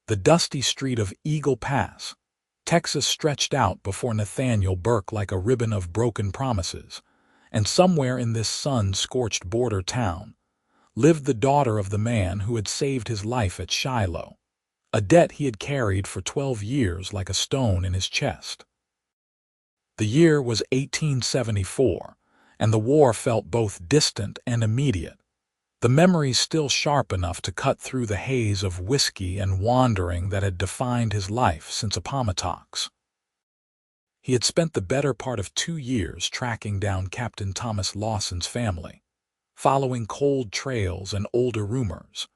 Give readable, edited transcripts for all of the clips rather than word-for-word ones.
The dusty street of Eagle Pass, Texas stretched out before Nathaniel Burke like a ribbon of broken promises, and somewhere in this sun-scorched border town lived the daughter of the man who had saved his life at Shiloh, a debt he had carried for 12 years like a stone in his chest. The year was 1874, and the war felt both distant and immediate, the memories still sharp enough to cut through the haze of whiskey and wandering that had defined his life since Appomattox. He had spent the better part of 2 years tracking down Captain Thomas Lawson's family, following cold trails and older rumors,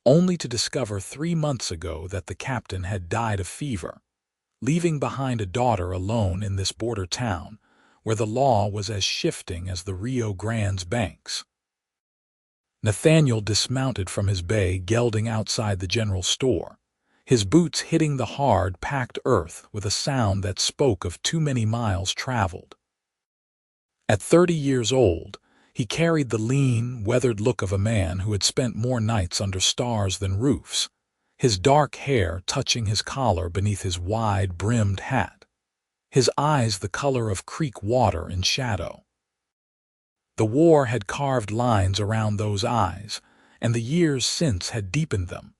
only to discover 3 months ago that the captain had died of fever, leaving behind a daughter alone in this border town where the law was as shifting as the Rio Grande's banks. Nathaniel dismounted from his bay, gelding outside the general store, his boots hitting the hard, packed earth with a sound that spoke of too many miles traveled. At 30 years old, he carried the lean, weathered look of a man who had spent more nights under stars than roofs, his dark hair touching his collar beneath his wide-brimmed hat, his eyes the color of creek water in shadow. The war had carved lines around those eyes, and the years since had deepened them.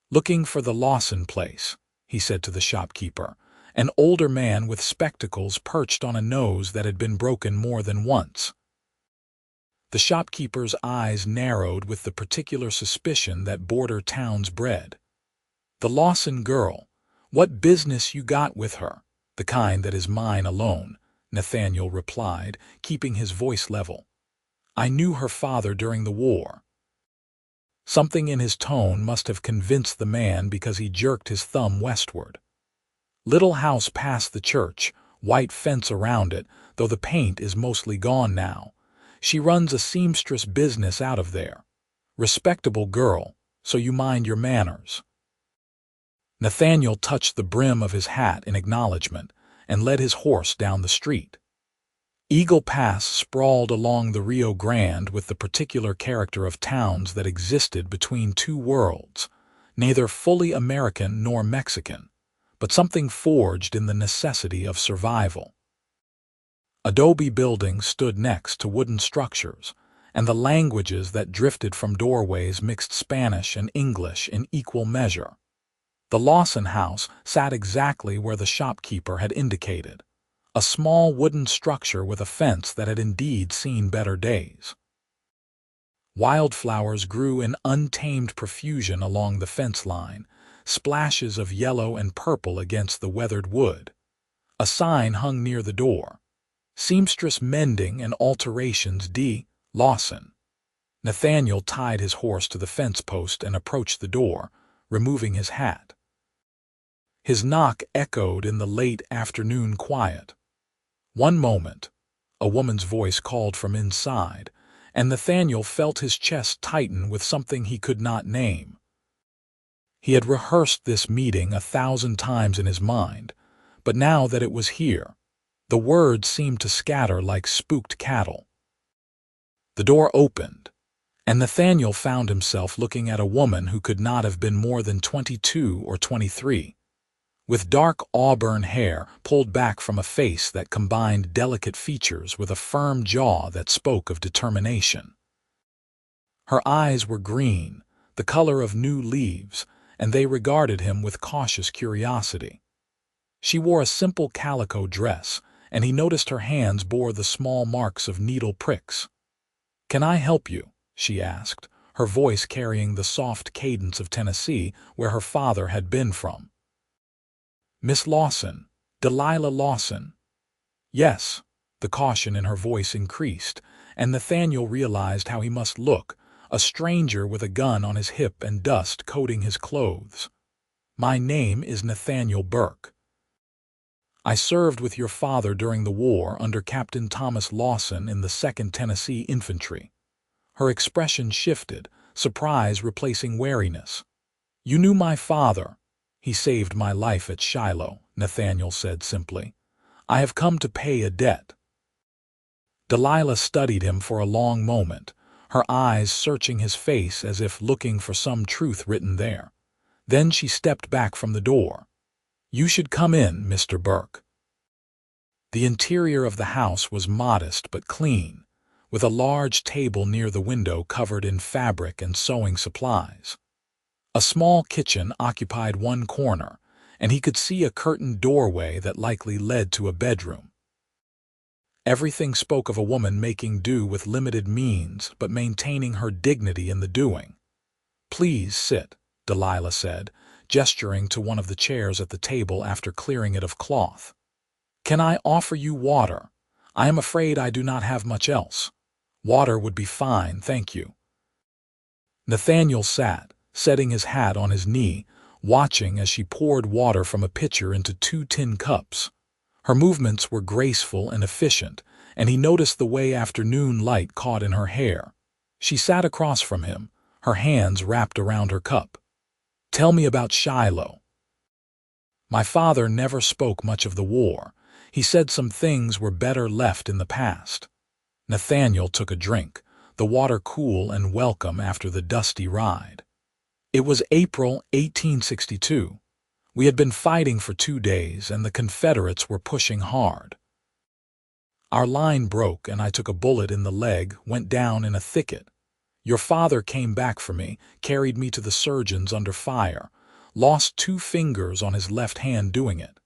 "Looking for the Lawson place," he said to the shopkeeper, an older man with spectacles perched on a nose that had been broken more than once. The shopkeeper's eyes narrowed with the particular suspicion that border towns bred. "The Lawson girl, what business you got with her? The kind that is mine alone," Nathaniel replied, keeping his voice level. "I knew her father during the war." Something in his tone must have convinced the man because he jerked his thumb westward. "Little house past the church, white fence around it, though the paint is mostly gone now. She runs a seamstress business out of there. Respectable girl, so you mind your manners." Nathaniel touched the brim of his hat in acknowledgement and led his horse down the street. Eagle Pass sprawled along the Rio Grande with the particular character of towns that existed between two worlds, neither fully American nor Mexican, but something forged in the necessity of survival. Adobe buildings stood next to wooden structures, and the languages that drifted from doorways mixed Spanish and English in equal measure. The Lawson house sat exactly where the shopkeeper had indicated, a small wooden structure with a fence that had indeed seen better days. Wildflowers grew in untamed profusion along the fence line, splashes of yellow and purple against the weathered wood. A sign hung near the door: "Seamstress Mending and Alterations D. Lawson." Nathaniel tied his horse to the fence post and approached the door, removing his hat. His knock echoed in the late afternoon quiet. "One moment," a woman's voice called from inside, and Nathaniel felt his chest tighten with something he could not name. He had rehearsed this meeting 1,000 times in his mind, but now that it was here, the words seemed to scatter like spooked cattle. The door opened, and Nathaniel found himself looking at a woman who could not have been more than 22 or 23. With dark auburn hair pulled back from a face that combined delicate features with a firm jaw that spoke of determination. Her eyes were green, the color of new leaves, and they regarded him with cautious curiosity. She wore a simple calico dress, and he noticed her hands bore the small marks of needle pricks. "Can I help you?" she asked, her voice carrying the soft cadence of Tennessee, where her father had been from. "Miss Lawson, Delilah Lawson." "Yes." The caution in her voice increased, and Nathaniel realized how he must look, a stranger with a gun on his hip and dust coating his clothes. "My name is Nathaniel Burke. I served with your father during the war under Captain Thomas Lawson in the 2nd Tennessee Infantry." Her expression shifted, surprise replacing wariness. "You knew my father." "He saved my life at Shiloh," Nathaniel said simply. "I have come to pay a debt." Delilah studied him for a long moment, her eyes searching his face as if looking for some truth written there. Then she stepped back from the door. "You should come in, Mr. Burke." The interior of the house was modest but clean, with a large table near the window covered in fabric and sewing supplies. A small kitchen occupied one corner, and he could see a curtained doorway that likely led to a bedroom. Everything spoke of a woman making do with limited means but maintaining her dignity in the doing. "Please sit," Delilah said, gesturing to one of the chairs at the table after clearing it of cloth. "Can I offer you water? I am afraid I do not have much else." "Water would be fine, thank you." Nathaniel sat, setting his hat on his knee, watching as she poured water from a pitcher into 2 tin cups. Her movements were graceful and efficient, and he noticed the way afternoon light caught in her hair. She sat across from him, her hands wrapped around her cup. "Tell me about Shiloh." "My father never spoke much of the war. He said some things were better left in the past." Nathaniel took a drink, the water cool and welcome after the dusty ride. "It was April 1862. We had been fighting for 2 days, and the Confederates were pushing hard. Our line broke, and I took a bullet in the leg, went down in a thicket. Your father came back for me, carried me to the surgeons under fire, lost 2 fingers on his left hand doing it."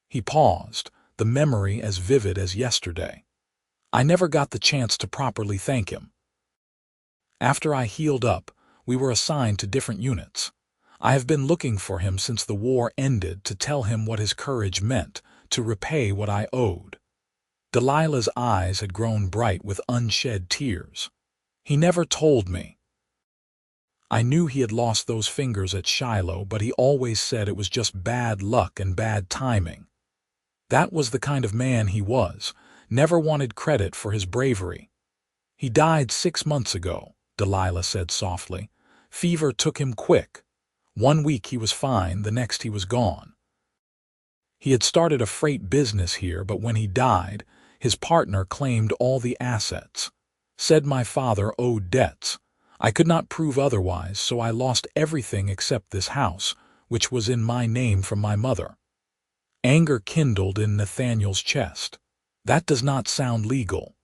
He paused, the memory as vivid as yesterday. "I never got the chance to properly thank him. After I healed up, we were assigned to different units. I have been looking for him since the war ended to tell him what his courage meant, to repay what I owed." Delilah's eyes had grown bright with unshed tears. "He never told me. I knew he had lost those fingers at Shiloh, but he always said it was just bad luck and bad timing. That was the kind of man he was, never wanted credit for his bravery. He died 6 months ago," Delilah said softly. "Fever took him quick. 1 week he was fine, the next he was gone. He had started a freight business here, but when he died, his partner claimed all the assets. Said my father owed debts. I could not prove otherwise, so I lost everything except this house, which was in my name from my mother." Anger kindled in Nathaniel's chest. "That does not sound legal."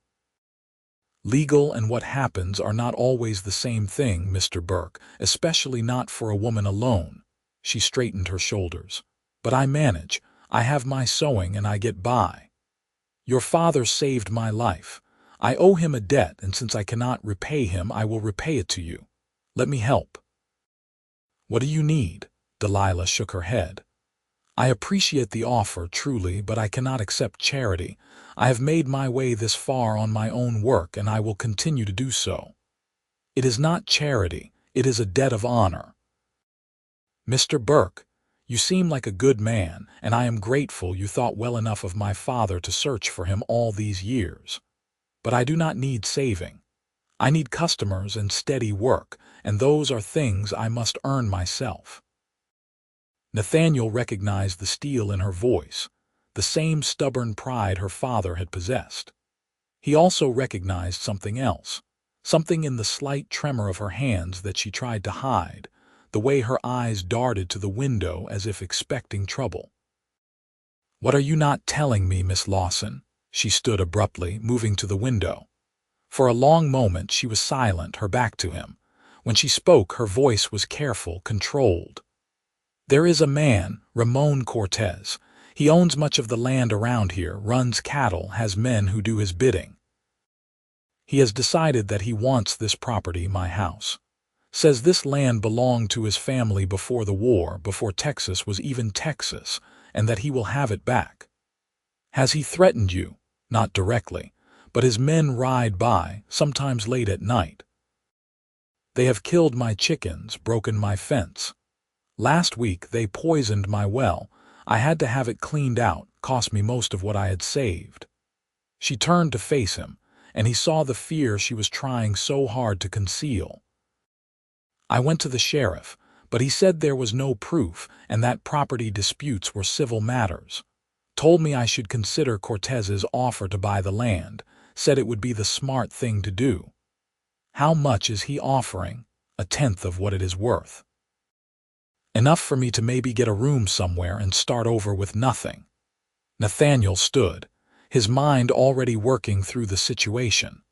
"Legal and what happens are not always the same thing, Mr. Burke, especially not for a woman alone." She straightened her shoulders. "But I manage. I have my sewing and I get by. Your father saved my life. I owe him a debt, and since I cannot repay him, I will repay it to you. Let me help." "What do you need?" Delilah shook her head. "I appreciate the offer, truly, but I cannot accept charity. I have made my way this far on my own work, and I will continue to do so. It is not charity, it is a debt of honor." "Mr. Burke, you seem like a good man, and I am grateful you thought well enough of my father to search for him all these years. But I do not need saving. I need customers and steady work, and those are things I must earn myself." Nathaniel recognized the steel in her voice, the same stubborn pride her father had possessed. He also recognized something else, something in the slight tremor of her hands that she tried to hide, the way her eyes darted to the window as if expecting trouble. "What are you not telling me, Miss Lawson?" She stood abruptly, moving to the window. For a long moment she was silent, her back to him. When she spoke, her voice was careful, controlled. "There is a man, Ramon Cortez. He owns much of the land around here, runs cattle, has men who do his bidding. He has decided that he wants this property, my house. Says this land belonged to his family before the war, before Texas was even Texas, and that he will have it back. Has he threatened you? Not directly, but his men ride by, sometimes late at night. They have killed my chickens, broken my fence. Last week they poisoned my well. I had to have it cleaned out, cost me most of what I had saved." She turned to face him, and he saw the fear she was trying so hard to conceal. "I went to the sheriff, but he said there was no proof and that property disputes were civil matters. Told me I should consider Cortez's offer to buy the land, said it would be the smart thing to do." "How much is he offering?" "1/10 of what it is worth." Enough for me to maybe get a room somewhere and start over with nothing. Nathaniel stood, his mind already working through the situation.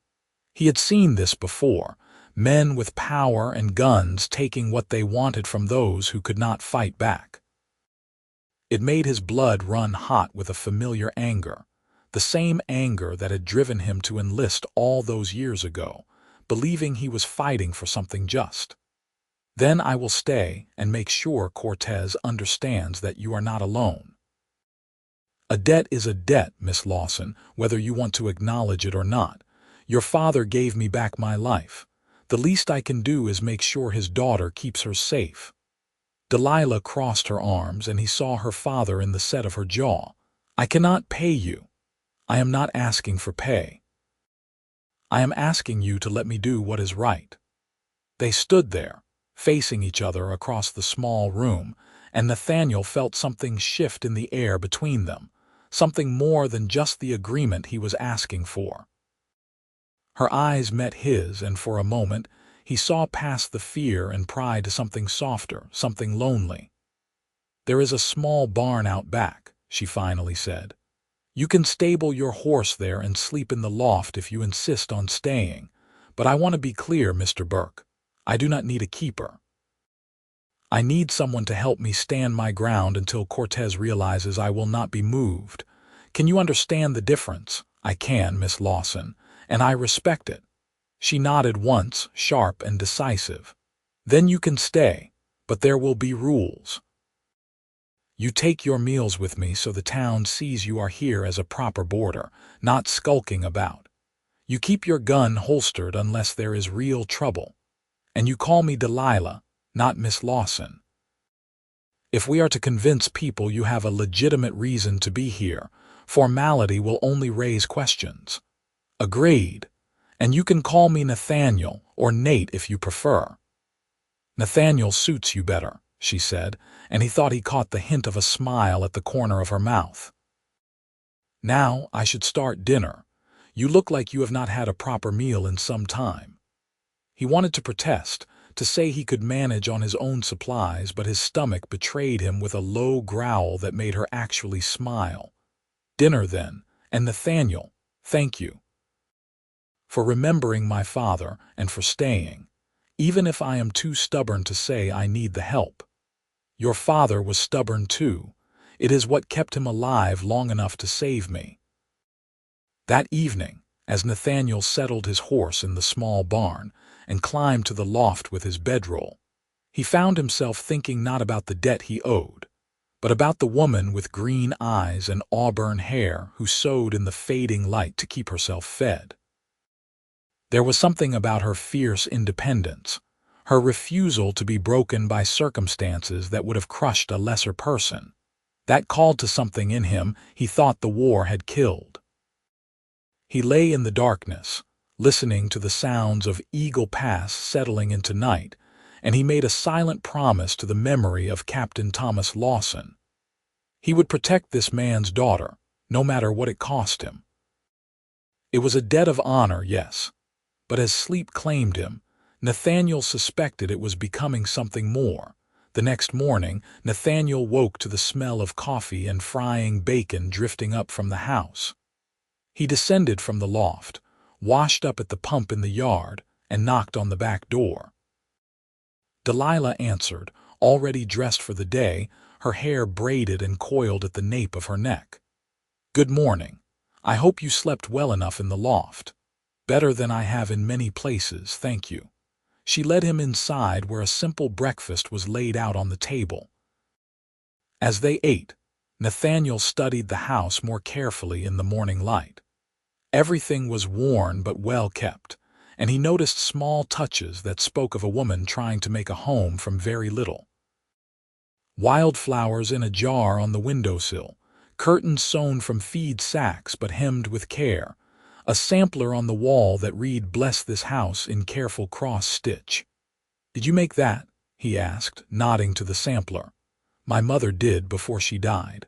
He had seen this before, men with power and guns taking what they wanted from those who could not fight back. It made his blood run hot with a familiar anger, the same anger that had driven him to enlist all those years ago, believing he was fighting for something just. Then I will stay and make sure Cortez understands that you are not alone. A debt is a debt, Miss Lawson, whether you want to acknowledge it or not. Your father gave me back my life. The least I can do is make sure his daughter keeps her safe. Delilah crossed her arms, and he saw her father in the set of her jaw. I cannot pay you. I am not asking for pay. I am asking you to let me do what is right. They stood there, facing each other across the small room, and Nathaniel felt something shift in the air between them, something more than just the agreement he was asking for. Her eyes met his, and for a moment, he saw past the fear and pride to something softer, something lonely. There is a small barn out back, she finally said. You can stable your horse there and sleep in the loft if you insist on staying, but I want to be clear, Mr. Burke. I do not need a keeper. I need someone to help me stand my ground until Cortez realizes I will not be moved. Can you understand the difference? I can, Miss Lawson, and I respect it. She nodded once, sharp and decisive. Then you can stay, but there will be rules. You take your meals with me so the town sees you are here as a proper boarder, not skulking about. You keep your gun holstered unless there is real trouble. And you call me Delilah, not Miss Lawson. If we are to convince people you have a legitimate reason to be here, formality will only raise questions. Agreed. And you can call me Nathaniel or Nate if you prefer. Nathaniel suits you better, she said, and he thought he caught the hint of a smile at the corner of her mouth. Now I should start dinner. You look like you have not had a proper meal in some time. He wanted to protest, to say he could manage on his own supplies, but his stomach betrayed him with a low growl that made her actually smile. Dinner, then, and Nathaniel, thank you for remembering my father and for staying, even if I am too stubborn to say I need the help. Your father was stubborn too. It is what kept him alive long enough to save me. That evening, as Nathaniel settled his horse in the small barn and climbed to the loft with his bedroll, he found himself thinking not about the debt he owed, but about the woman with green eyes and auburn hair who sewed in the fading light to keep herself fed. There was something about her fierce independence, her refusal to be broken by circumstances that would have crushed a lesser person, that called to something in him he thought the war had killed. He lay in the darkness, listening to the sounds of Eagle Pass settling into night, and he made a silent promise to the memory of Captain Thomas Lawson. He would protect this man's daughter, no matter what it cost him. It was a debt of honor, yes, but as sleep claimed him, Nathaniel suspected it was becoming something more. The next morning, Nathaniel woke to the smell of coffee and frying bacon drifting up from the house. He descended from the loft, washed up at the pump in the yard, and knocked on the back door. Delilah answered, already dressed for the day, her hair braided and coiled at the nape of her neck. Good morning. I hope you slept well enough in the loft. Better than I have in many places, thank you. She led him inside where a simple breakfast was laid out on the table. As they ate, Nathaniel studied the house more carefully in the morning light. Everything was worn but well kept, and he noticed small touches that spoke of a woman trying to make a home from very little. Wildflowers in a jar on the windowsill, curtains sewn from feed sacks but hemmed with care, a sampler on the wall that read "Bless this house" in careful cross-stitch. Did you make that? He asked, nodding to the sampler. My mother did before she died.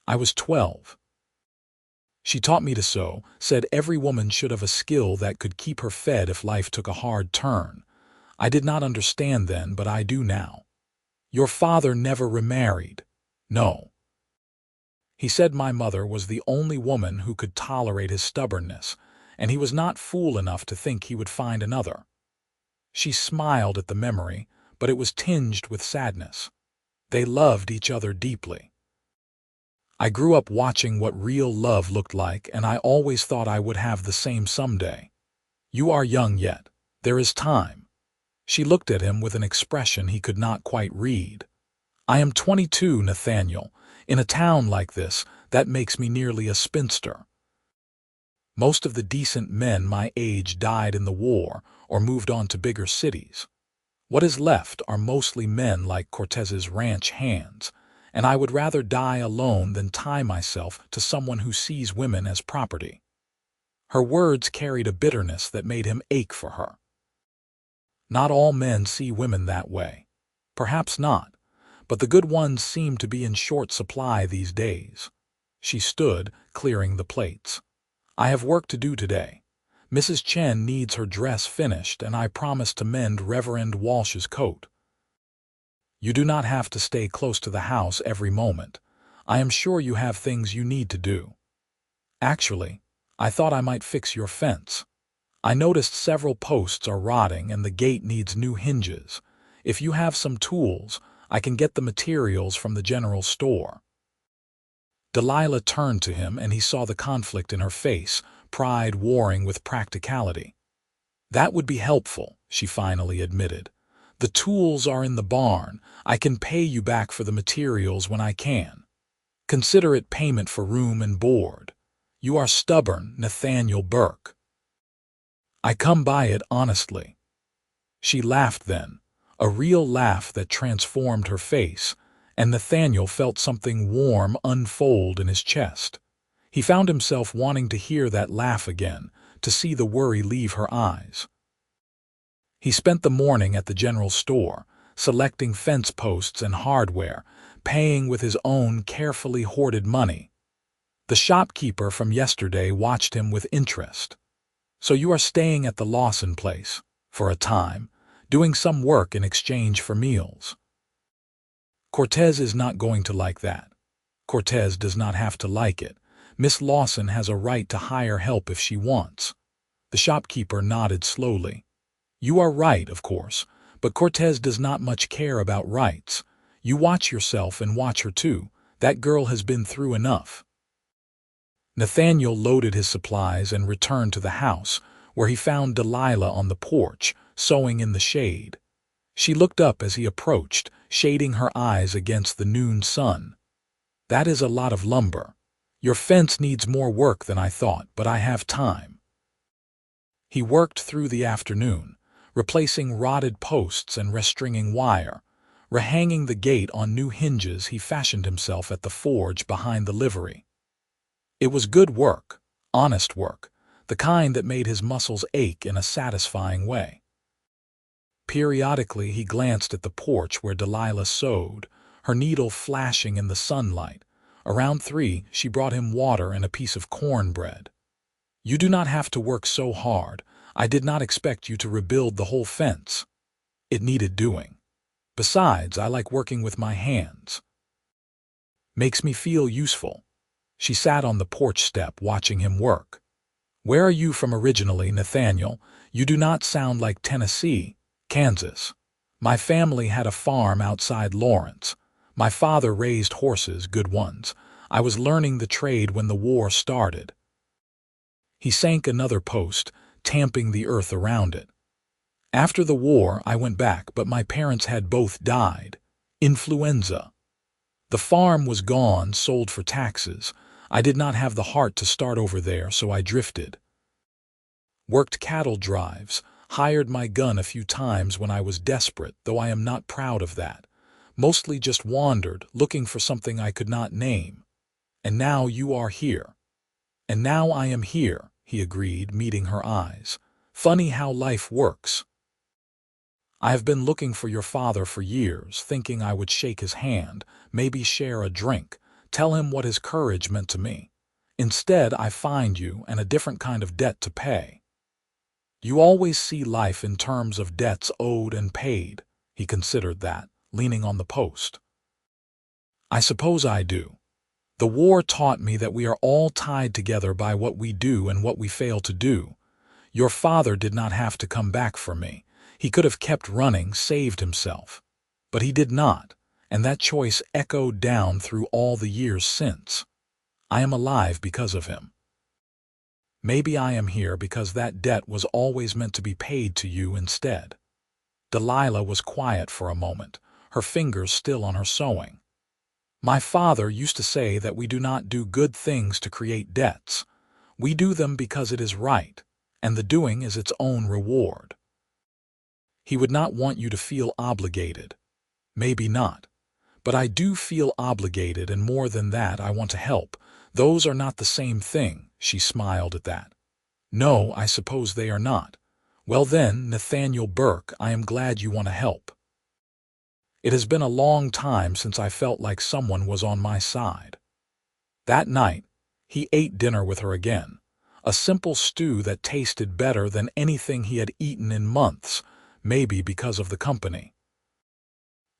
I was 12. She taught me to sew, said every woman should have a skill that could keep her fed if life took a hard turn. I did not understand then, but I do now. Your father never remarried. No. He said my mother was the only woman who could tolerate his stubbornness, and he was not fool enough to think he would find another. She smiled at the memory, but it was tinged with sadness. They loved each other deeply. I grew up watching what real love looked like, and I always thought I would have the same someday. You are young yet. There is time. She looked at him with an expression he could not quite read. I am 22, Nathaniel. In a town like this, that makes me nearly a spinster. Most of the decent men my age died in the war or moved on to bigger cities. What is left are mostly men like Cortez's ranch hands, and I would rather die alone than tie myself to someone who sees women as property. Her words carried a bitterness that made him ache for her. Not all men see women that way. Perhaps not, but the good ones seem to be in short supply these days. She stood, clearing the plates. I have work to do today. Mrs. Chen needs her dress finished, and I promised to mend Reverend Walsh's coat. You do not have to stay close to the house every moment. I am sure you have things you need to do. Actually, I thought I might fix your fence. I noticed several posts are rotting and the gate needs new hinges. If you have some tools, I can get the materials from the general store. Delilah turned to him and he saw the conflict in her face, pride warring with practicality. That would be helpful, she finally admitted. The tools are in the barn. I can pay you back for the materials when I can. Consider it payment for room and board. You are stubborn, Nathaniel Burke. I come by it honestly. She laughed then, a real laugh that transformed her face, and Nathaniel felt something warm unfold in his chest. He found himself wanting to hear that laugh again, to see the worry leave her eyes. He spent the morning at the general store, selecting fence posts and hardware, paying with his own carefully hoarded money. The shopkeeper from yesterday watched him with interest. So you are staying at the Lawson place, for a time, doing some work in exchange for meals. Cortez is not going to like that. Cortez does not have to like it. Miss Lawson has a right to hire help if she wants. The shopkeeper nodded slowly. You are right, of course, but Cortez does not much care about rights. You watch yourself and watch her too. That girl has been through enough. Nathaniel loaded his supplies and returned to the house, where he found Delilah on the porch, sewing in the shade. She looked up as he approached, shading her eyes against the noon sun. That is a lot of lumber. Your fence needs more work than I thought, but I have time. He worked through the afternoon, replacing rotted posts and restringing wire. Rehanging the gate on new hinges, he fashioned himself at the forge behind the livery. It was good work, honest work, the kind that made his muscles ache in a satisfying way. Periodically he glanced at the porch where Delilah sewed, her needle flashing in the sunlight. Around 3, she brought him water and a piece of cornbread. You do not have to work so hard. I did not expect you to rebuild the whole fence. It needed doing. Besides, I like working with my hands. Makes me feel useful. She sat on the porch step watching him work. Where are you from originally, Nathaniel? You do not sound like Tennessee, Kansas. My family had a farm outside Lawrence. My father raised horses, good ones. I was learning the trade when the war started. He sank another post, tamping the earth around it. After the war, I went back, but my parents had both died. Influenza. The farm was gone, sold for taxes. I did not have the heart to start over there, so I drifted. Worked cattle drives, hired my gun a few times when I was desperate, though I am not proud of that. Mostly just wandered, looking for something I could not name. And now you are here. And now I am here, he agreed, meeting her eyes. Funny how life works. I have been looking for your father for years, thinking I would shake his hand, maybe share a drink, tell him what his courage meant to me. Instead, I find you and a different kind of debt to pay. You always see life in terms of debts owed and paid. He considered that, leaning on the post. I suppose I do. The war taught me that we are all tied together by what we do and what we fail to do. Your father did not have to come back for me. He could have kept running, saved himself. But he did not, and that choice echoed down through all the years since. I am alive because of him. Maybe I am here because that debt was always meant to be paid to you instead. Delilah was quiet for a moment, her fingers still on her sewing. My father used to say that we do not do good things to create debts. We do them because it is right, and the doing is its own reward. He would not want you to feel obligated. Maybe not. But I do feel obligated, and more than that, I want to help. Those are not the same thing, she smiled at that. No, I suppose they are not. Well then, Nathaniel Burke, I am glad you want to help. It has been a long time since I felt like someone was on my side. That night, he ate dinner with her again, a simple stew that tasted better than anything he had eaten in months, maybe because of the company.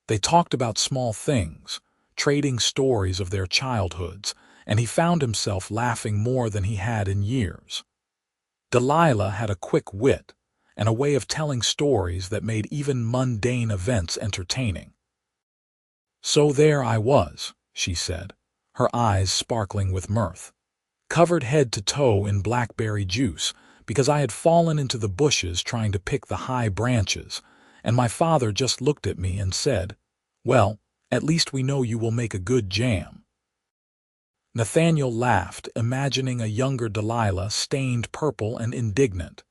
They talked about small things, trading stories of their childhoods, and he found himself laughing more than he had in years. Delilah had a quick wit, and a way of telling stories that made even mundane events entertaining. So there I was, she said, her eyes sparkling with mirth, covered head to toe in blackberry juice because I had fallen into the bushes trying to pick the high branches, and my father just looked at me and said, "Well, at least we know you will make a good jam." Nathaniel laughed, imagining a younger Delilah stained purple and indignant.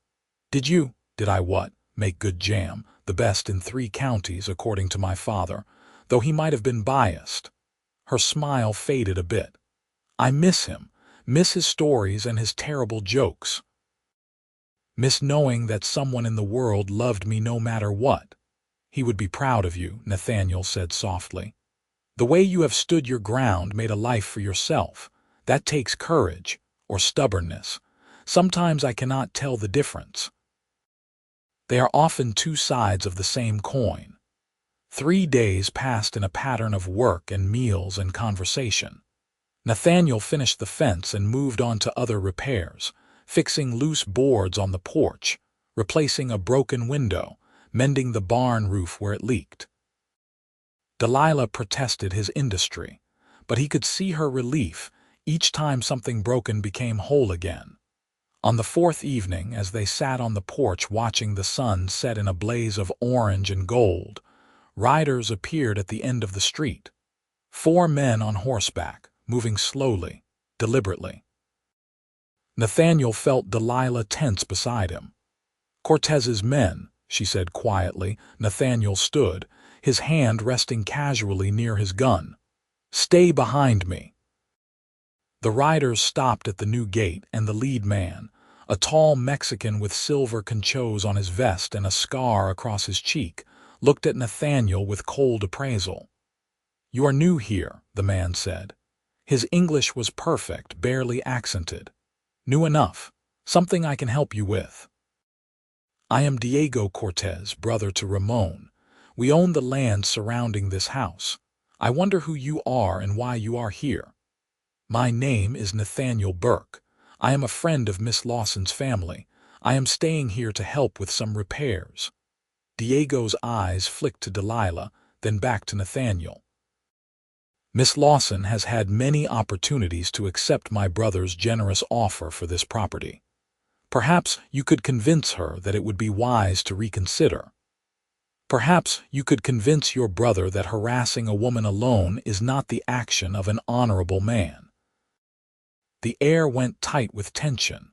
Did I what? Make good jam, the best in 3 counties, according to my father, though he might have been biased. Her smile faded a bit. I miss him, miss his stories and his terrible jokes. Miss knowing that someone in the world loved me no matter what. He would be proud of you, Nathaniel said softly. The way you have stood your ground, made a life for yourself. That takes courage, or stubbornness. Sometimes I cannot tell the difference. They are often 2 sides of the same coin. 3 days passed in a pattern of work and meals and conversation. Nathaniel finished the fence and moved on to other repairs, fixing loose boards on the porch, replacing a broken window, mending the barn roof where it leaked. Delilah protested his industry, but he could see her relief each time something broken became whole again. On the 4th evening, as they sat on the porch watching the sun set in a blaze of orange and gold, riders appeared at the end of the street. 4 men on horseback, moving slowly, deliberately. Nathaniel felt Delilah tense beside him. "Cortez's men," she said quietly. Nathaniel stood, his hand resting casually near his gun. "Stay behind me." The riders stopped at the new gate, and the lead man, a tall Mexican with silver conchos on his vest and a scar across his cheek, looked at Nathaniel with cold appraisal. "You are new here," the man said. His English was perfect, barely accented. "New enough. Something I can help you with." "I am Diego Cortez, brother to Ramon. We own the land surrounding this house. I wonder who you are and why you are here." "My name is Nathaniel Burke. I am a friend of Miss Lawson's family. I am staying here to help with some repairs." Diego's eyes flicked to Delilah, then back to Nathaniel. "Miss Lawson has had many opportunities to accept my brother's generous offer for this property. Perhaps you could convince her that it would be wise to reconsider. Perhaps you could convince your brother that harassing a woman alone is not the action of an honorable man." The air went tight with tension.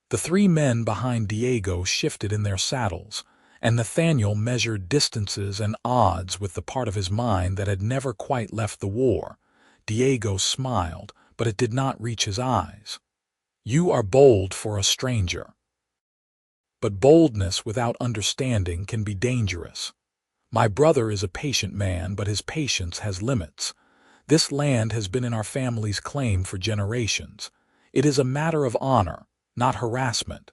The 3 men behind Diego shifted in their saddles, and Nathaniel measured distances and odds with the part of his mind that had never quite left the war. Diego smiled, but it did not reach his eyes. "You are bold for a stranger. But boldness without understanding can be dangerous. My brother is a patient man, but his patience has limits. This land has been in our family's claim for generations. It is a matter of honor, not harassment."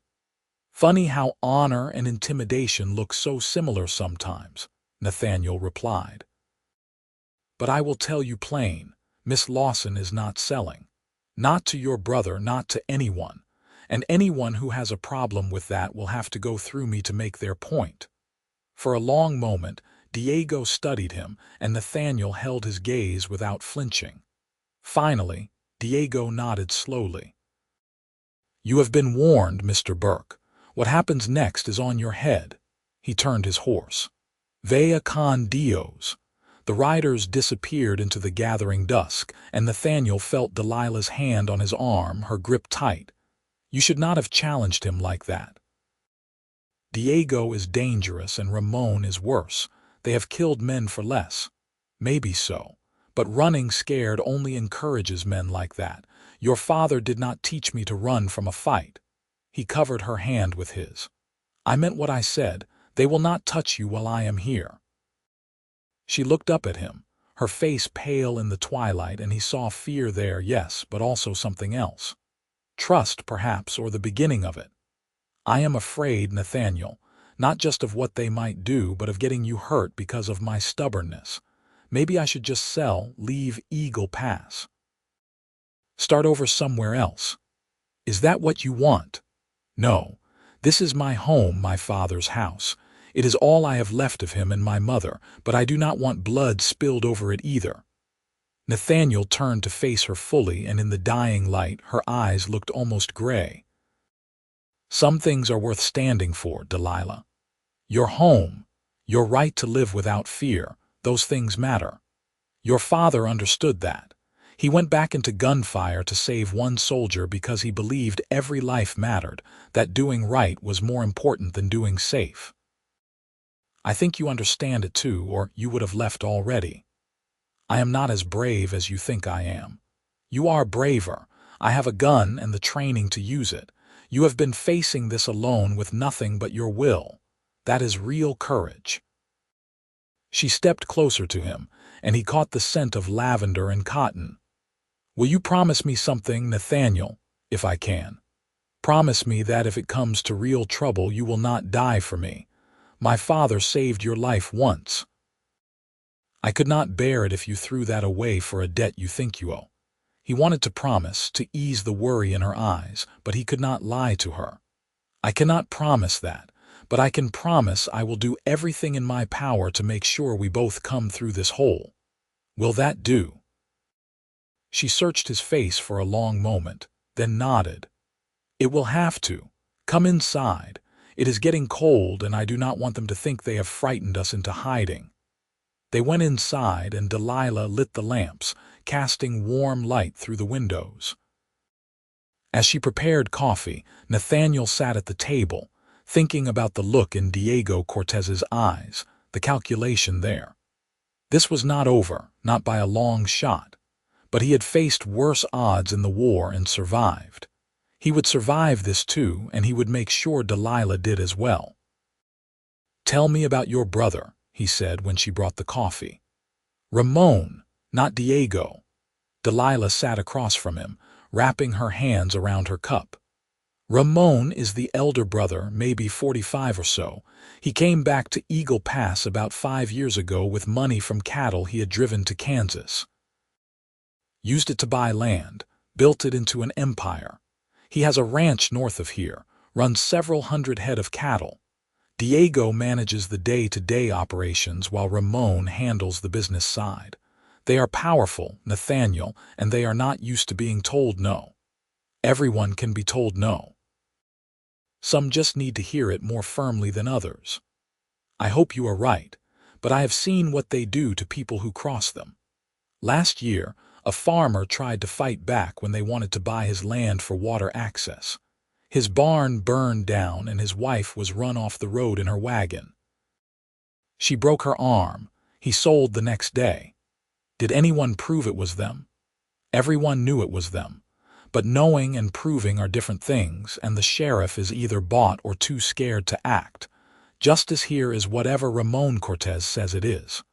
"Funny how honor and intimidation look so similar sometimes," Nathaniel replied. But I will tell you plain, Miss Lawson is not selling. Not to your brother, not to anyone. And anyone who has a problem with that will have to go through me to make their point." For a long moment, Diego studied him, and Nathaniel held his gaze without flinching. Finally, Diego nodded slowly. "You have been warned, Mr. Burke. What happens next is on your head." He turned his horse. "Vaya con Dios." The riders disappeared into the gathering dusk, and Nathaniel felt Delilah's hand on his arm, her grip tight. "You should not have challenged him like that. Diego is dangerous and Ramon is worse. They have killed men for less." "Maybe so. But running scared only encourages men like that. Your father did not teach me to run from a fight." He covered her hand with his. "I meant what I said. They will not touch you while I am here." She looked up at him, her face pale in the twilight, and he saw fear there, yes, but also something else. Trust, perhaps, or the beginning of it. "I am afraid, Nathaniel, not just of what they might do, but of getting you hurt because of my stubbornness. Maybe I should just leave Eagle Pass. Start over somewhere else. Is that what you want?" "No. This is my home, my father's house. It is all I have left of him and my mother, but I do not want blood spilled over it either." Nathaniel turned to face her fully, and in the dying light her eyes looked almost gray. "Some things are worth standing for, Delilah. Your home, your right to live without fear, those things matter. Your father understood that. He went back into gunfire to save one soldier because he believed every life mattered, that doing right was more important than doing safe. I think you understand it too, or you would have left already. I am not as brave as you think I am. You are braver. I have a gun and the training to use it. You have been facing this alone with nothing but your will. That is real courage." She stepped closer to him, and he caught the scent of lavender and cotton. "Will you promise me something, Nathaniel, if I can? Promise me that if it comes to real trouble you will not die for me. My father saved your life once. I could not bear it if you threw that away for a debt you think you owe." He wanted to promise, to ease the worry in her eyes, but he could not lie to her. "I cannot promise that, but I can promise I will do everything in my power to make sure we both come through this hole. Will that do?" She searched his face for a long moment, then nodded. "It will have to. Come inside. It is getting cold, and I do not want them to think they have frightened us into hiding." They went inside, and Delilah lit the lamps, casting warm light through the windows. As she prepared coffee, Nathaniel sat at the table, thinking about the look in Diego Cortez's eyes, the calculation there. This was not over, not by a long shot. But he had faced worse odds in the war and survived. He would survive this too, and he would make sure Delilah did as well. "Tell me about your brother," he said when she brought the coffee. "Ramon, not Diego." Delilah sat across from him, wrapping her hands around her cup. "Ramon is the elder brother, maybe 45 or so. He came back to Eagle Pass about 5 years ago with money from cattle he had driven to Kansas. Used it to buy land, built it into an empire. He has a ranch north of here, runs several hundred head of cattle. Diego manages the day-to-day operations while Ramon handles the business side. They are powerful, Nathaniel, and they are not used to being told no. Everyone can be told no. Some just need to hear it more firmly than others. I hope you are right, but I have seen what they do to people who cross them. Last year, a farmer tried to fight back when they wanted to buy his land for water access. His barn burned down and his wife was run off the road in her wagon. She broke her arm. He sold the next day. Did anyone prove it was them? Everyone knew it was them. But knowing and proving are different things, and the sheriff is either bought or too scared to act. Justice here is whatever Ramon Cortez says it is.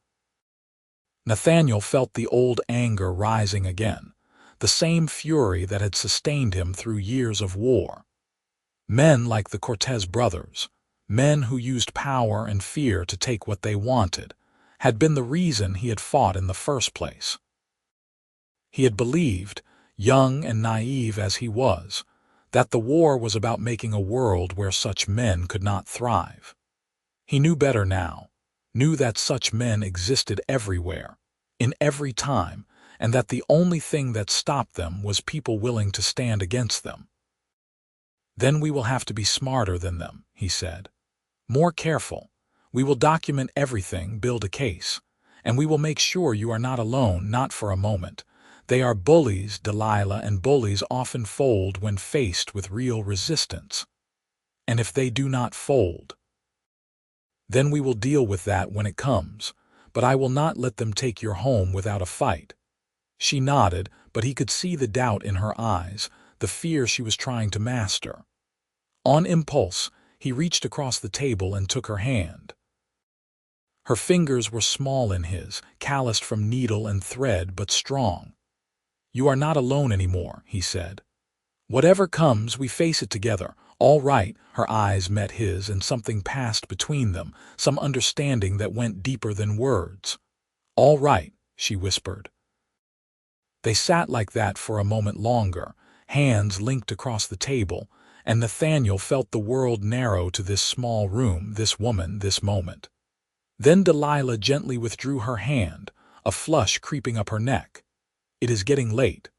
Nathaniel felt the old anger rising again, the same fury that had sustained him through years of war. Men like the Cortez brothers, men who used power and fear to take what they wanted, had been the reason he had fought in the first place. He had believed, young and naive as he was, that the war was about making a world where such men could not thrive. He knew better now, knew that such men existed everywhere, in every time, and that the only thing that stopped them was people willing to stand against them. "Then we will have to be smarter than them," he said. "More careful. We will document everything, build a case. And we will make sure you are not alone, not for a moment. They are bullies, Delilah, and bullies often fold when faced with real resistance. And if they do not fold, then we will deal with that when it comes. But I will not let them take your home without a fight." She nodded, but he could see the doubt in her eyes, the fear she was trying to master. On impulse, he reached across the table and took her hand. Her fingers were small in his, calloused from needle and thread, but strong. "You are not alone anymore," he said. "Whatever comes, we face it together. All right." Her eyes met his, and something passed between them, some understanding that went deeper than words. "All right," she whispered. They sat like that for a moment longer, hands linked across the table, and Nathaniel felt the world narrow to this small room, this woman, this moment. Then Delilah gently withdrew her hand, a flush creeping up her neck. "It is getting late.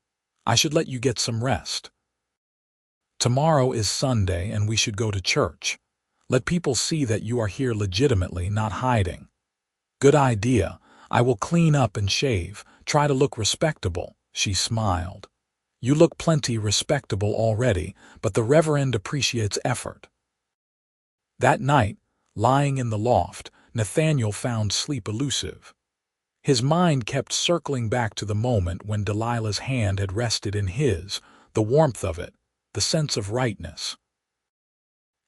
I should let you get some rest. Tomorrow is Sunday and we should go to church. Let people see that you are here legitimately, not hiding." "Good idea. I will clean up and shave, try to look respectable." She smiled. "You look plenty respectable already, but the Reverend appreciates effort." That night, lying in the loft, Nathaniel found sleep elusive. His mind kept circling back to the moment when Delilah's hand had rested in his, the warmth of it, the sense of rightness.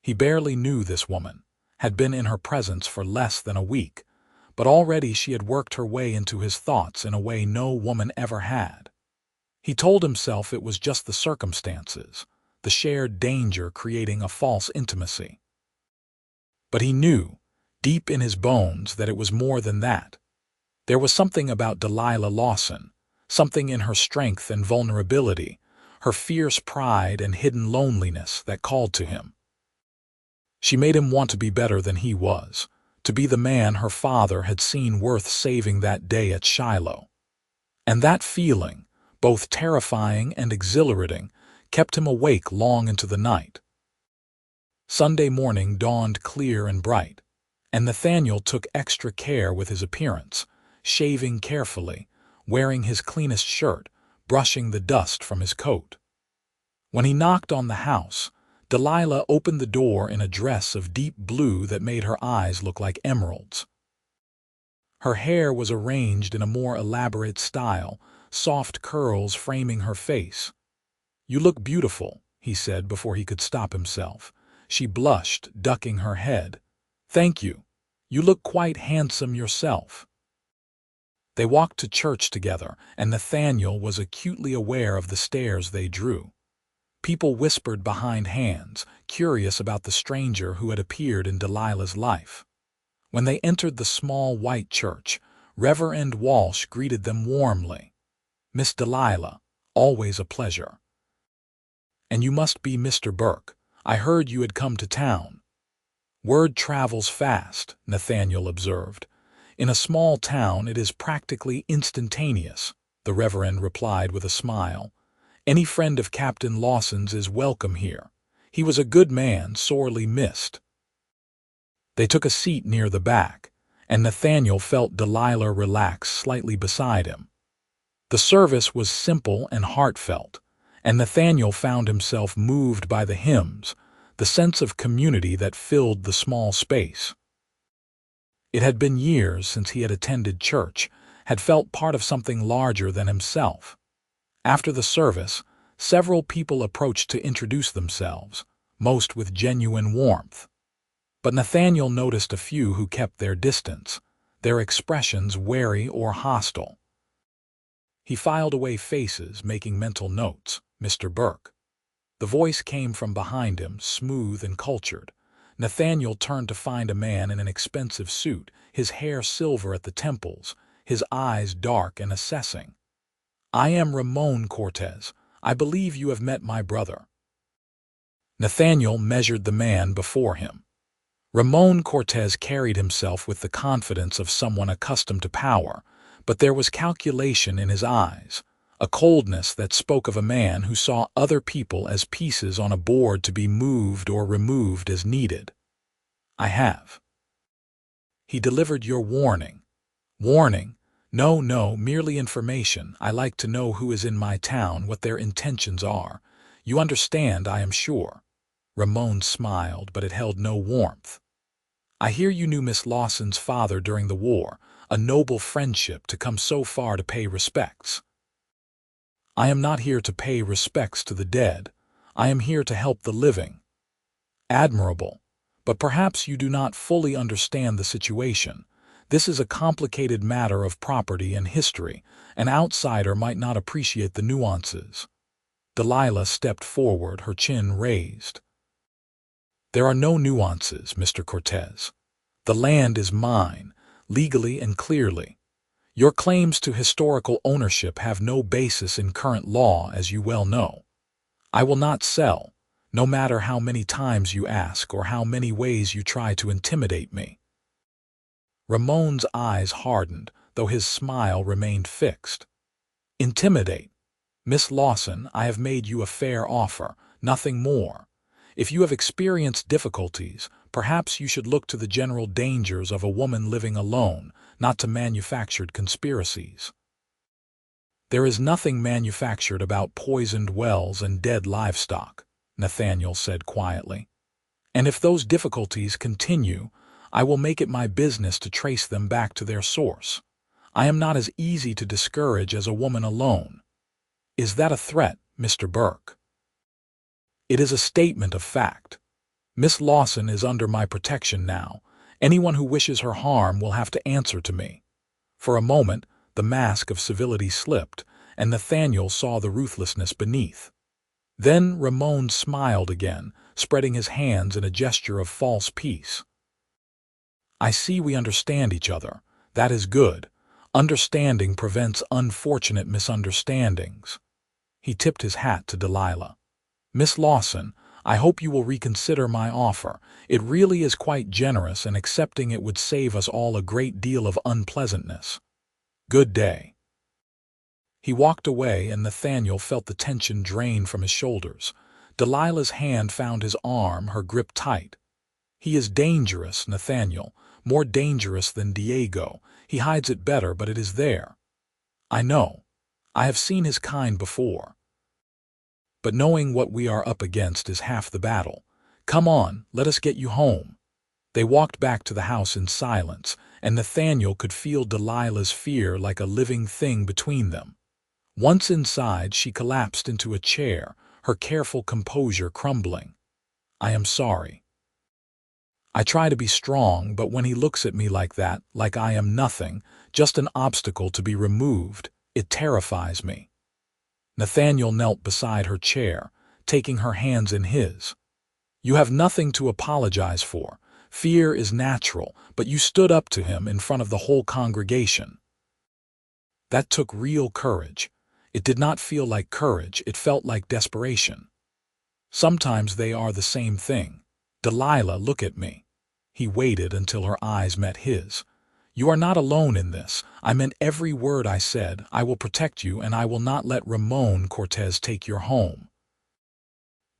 He barely knew this woman, had been in her presence for less than a week, but already she had worked her way into his thoughts in a way no woman ever had. He told himself it was just the circumstances, the shared danger creating a false intimacy. But he knew, deep in his bones, that it was more than that. There was something about Delilah Lawson, something in her strength and vulnerability, her fierce pride and hidden loneliness that called to him. She made him want to be better than he was, to be the man her father had seen worth saving that day at Shiloh. And that feeling, both terrifying and exhilarating, kept him awake long into the night. Sunday morning dawned clear and bright, and Nathaniel took extra care with his appearance, shaving carefully, wearing his cleanest shirt, brushing the dust from his coat. When he knocked on the house, Delilah opened the door in a dress of deep blue that made her eyes look like emeralds. Her hair was arranged in a more elaborate style, soft curls framing her face. "You look beautiful," he said before he could stop himself. She blushed, ducking her head. "Thank you. You look quite handsome yourself." They walked to church together, and Nathaniel was acutely aware of the stares they drew. People whispered behind hands, curious about the stranger who had appeared in Delilah's life. When they entered the small white church, Reverend Walsh greeted them warmly. "Miss Delilah, always a pleasure. And you must be Mr. Burke. I heard you had come to town." "Word travels fast," Nathaniel observed. "In a small town it is practically instantaneous," the Reverend replied with a smile. "Any friend of Captain Lawson's is welcome here. He was a good man, sorely missed." They took a seat near the back, and Nathaniel felt Delilah relax slightly beside him. The service was simple and heartfelt, and Nathaniel found himself moved by the hymns, the sense of community that filled the small space. It had been years since he had attended church, had felt part of something larger than himself. After the service, several people approached to introduce themselves, most with genuine warmth. But Nathaniel noticed a few who kept their distance, their expressions wary or hostile. He filed away faces, making mental notes. "Mr. Burke." The voice came from behind him, smooth and cultured. Nathaniel turned to find a man in an expensive suit, his hair silver at the temples, his eyes dark and assessing. "I am Ramon Cortez. I believe you have met my brother." Nathaniel measured the man before him. Ramon Cortez carried himself with the confidence of someone accustomed to power, but there was calculation in his eyes, a coldness that spoke of a man who saw other people as pieces on a board to be moved or removed as needed. "I have." He delivered your warning. "Warning? No, no, merely information. I like to know who is in my town, what their intentions are. You understand, I am sure." Ramon smiled, but it held no warmth. "I hear you knew Miss Lawson's father during the war, a noble friendship to come so far to pay respects." "I am not here to pay respects to the dead. I am here to help the living." "Admirable. But perhaps you do not fully understand the situation. This is a complicated matter of property and history. An outsider might not appreciate the nuances." Delilah stepped forward, her chin raised. "There are no nuances, Mr. Cortez. The land is mine, legally and clearly. Your claims to historical ownership have no basis in current law, as you well know. I will not sell, no matter how many times you ask or how many ways you try to intimidate me." Ramon's eyes hardened, though his smile remained fixed. "Intimidate? Miss Lawson, I have made you a fair offer, nothing more. If you have experienced difficulties, perhaps you should look to the general dangers of a woman living alone, not to manufactured conspiracies." "There is nothing manufactured about poisoned wells and dead livestock," Nathaniel said quietly. "And if those difficulties continue, I will make it my business to trace them back to their source. I am not as easy to discourage as a woman alone." "Is that a threat, Mr. Burke?" "It is a statement of fact. Miss Lawson is under my protection now. Anyone who wishes her harm will have to answer to me." For a moment, the mask of civility slipped, and Nathaniel saw the ruthlessness beneath. Then Ramon smiled again, spreading his hands in a gesture of false peace. "I see we understand each other. That is good. Understanding prevents unfortunate misunderstandings." He tipped his hat to Delilah. "Miss Lawson, I hope you will reconsider my offer. It really is quite generous, and accepting it would save us all a great deal of unpleasantness. Good day." He walked away, and Nathaniel felt the tension drain from his shoulders. Delilah's hand found his arm, her grip tight. "He is dangerous, Nathaniel, more dangerous than Diego. He hides it better, but it is there." "I know. I have seen his kind before. But knowing what we are up against is half the battle. Come on, let us get you home." They walked back to the house in silence, and Nathaniel could feel Delilah's fear like a living thing between them. Once inside, she collapsed into a chair, her careful composure crumbling. "I am sorry. I try to be strong, but when he looks at me like that, like I am nothing, just an obstacle to be removed, it terrifies me." Nathaniel knelt beside her chair, taking her hands in his. "You have nothing to apologize for. Fear is natural, but you stood up to him in front of the whole congregation. That took real courage. It did not feel like courage, it felt like desperation. Sometimes they are the same thing. Delilah, look at me." He waited until her eyes met his. "You are not alone in this. I meant every word I said. I will protect you, and I will not let Ramon Cortez take your home.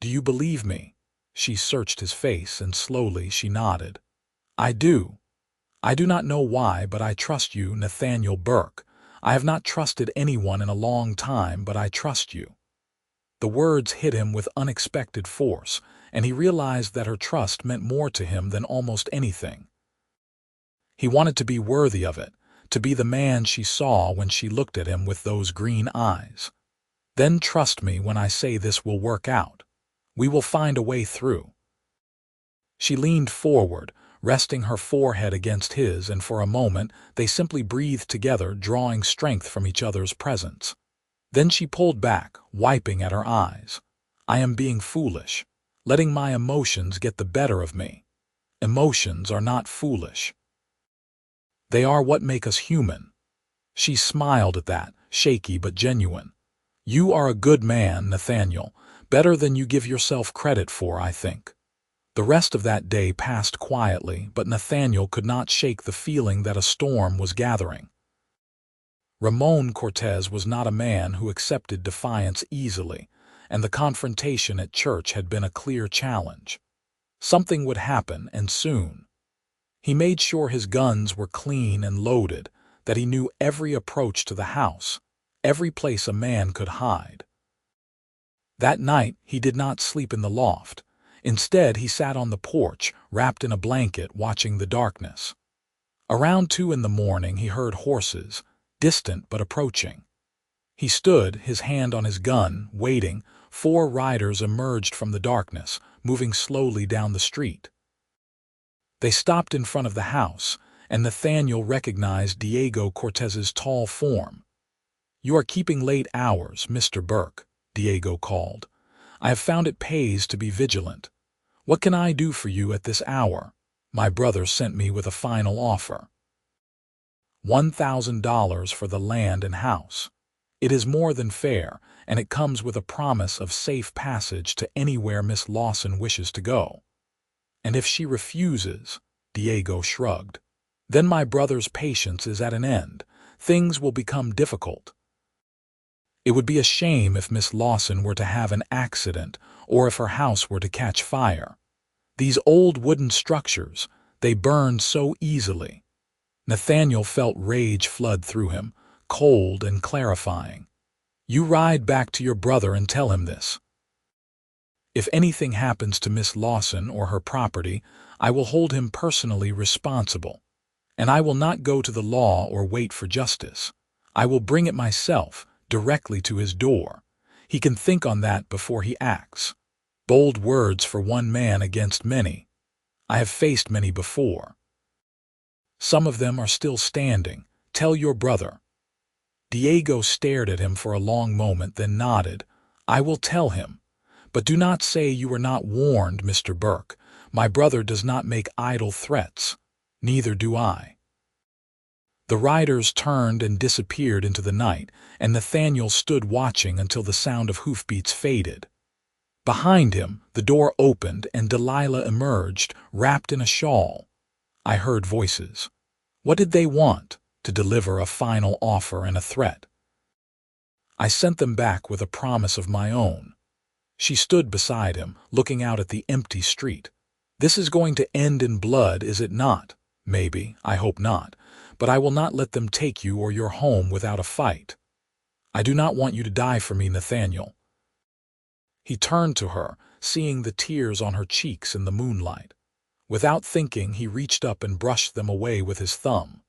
Do you believe me?" She searched his face, and slowly she nodded. "I do. I do not know why, but I trust you, Nathaniel Burke. I have not trusted anyone in a long time, but I trust you." The words hit him with unexpected force, and he realized that her trust meant more to him than almost anything. He wanted to be worthy of it, to be the man she saw when she looked at him with those green eyes. "Then trust me when I say this will work out. We will find a way through." She leaned forward, resting her forehead against his, and for a moment they simply breathed together, drawing strength from each other's presence. Then she pulled back, wiping at her eyes. "I am being foolish, letting my emotions get the better of me. Emotions are not foolish. They are what make us human. She smiled at that, shaky but genuine. You are a good man, Nathaniel, better than you give yourself credit for, I think. The rest of that day passed quietly, but Nathaniel could not shake the feeling that a storm was gathering. Ramon Cortez was not a man who accepted defiance easily, and the confrontation at church had been a clear challenge. Something would happen, and soon. He made sure his guns were clean and loaded, that he knew every approach to the house, every place a man could hide. That night he did not sleep in the loft. Instead, he sat on the porch, wrapped in a blanket, watching the darkness. Around 2 in the morning he heard horses, distant but approaching. He stood, his hand on his gun, waiting. 4 riders emerged from the darkness, moving slowly down the street. They stopped in front of the house, and Nathaniel recognized Diego Cortez's tall form. "You are keeping late hours, Mr. Burke," Diego called. "I have found it pays to be vigilant. What can I do for you at this hour? My brother sent me with a final offer. $1,000 for the land and house. It is more than fair, and it comes with a promise of safe passage to anywhere Miss Lawson wishes to go. And if she refuses," Diego shrugged, "then my brother's patience is at an end. Things will become difficult. It would be a shame if Miss Lawson were to have an accident or if her house were to catch fire. These old wooden structures, they burn so easily." Nathaniel felt rage flood through him, cold and clarifying. "You ride back to your brother and tell him this. If anything happens to Miss Lawson or her property, I will hold him personally responsible. And I will not go to the law or wait for justice. I will bring it myself, directly to his door. He can think on that before he acts. Bold words for one man against many. I have faced many before. Some of them are still standing. Tell your brother." Diego stared at him for a long moment, then nodded. "I will tell him. But do not say you were not warned, Mr. Burke. My brother does not make idle threats. Neither do I." The riders turned and disappeared into the night, and Nathaniel stood watching until the sound of hoofbeats faded. Behind him, the door opened and Delilah emerged, wrapped in a shawl. I heard voices. What did they want? To deliver a final offer and a threat. I sent them back with a promise of my own. She stood beside him, looking out at the empty street. "This is going to end in blood, is it not? Maybe, I hope not. But I will not let them take you or your home without a fight. I do not want you to die for me, Nathaniel." He turned to her, seeing the tears on her cheeks in the moonlight. Without thinking, he reached up and brushed them away with his thumb.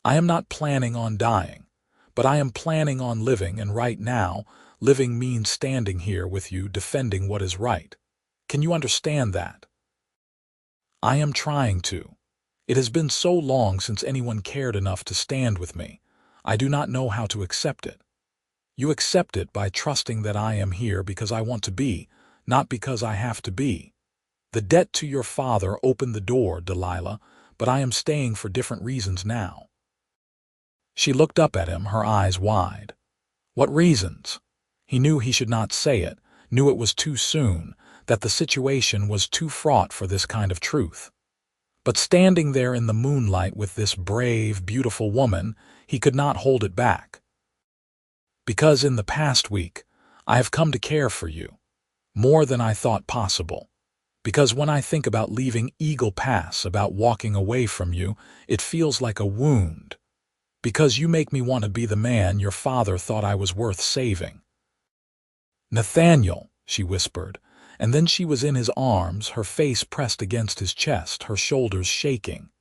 "I am not planning on dying, but I am planning on living, and right now, living means standing here with you defending what is right. Can you understand that?" "I am trying to. It has been so long since anyone cared enough to stand with me. I do not know how to accept it." "You accept it by trusting that I am here because I want to be, not because I have to be. The debt to your father opened the door, Delilah, but I am staying for different reasons now." She looked up at him, her eyes wide. What reasons? He knew he should not say it, knew it was too soon, that the situation was too fraught for this kind of truth. But standing there in the moonlight with this brave, beautiful woman, he could not hold it back. "Because in the past week, I have come to care for you, more than I thought possible. Because when I think about leaving Eagle Pass, about walking away from you, it feels like a wound. Because you make me want to be the man your father thought I was worth saving." "Nathaniel," she whispered, and then she was in his arms, her face pressed against his chest, her shoulders shaking.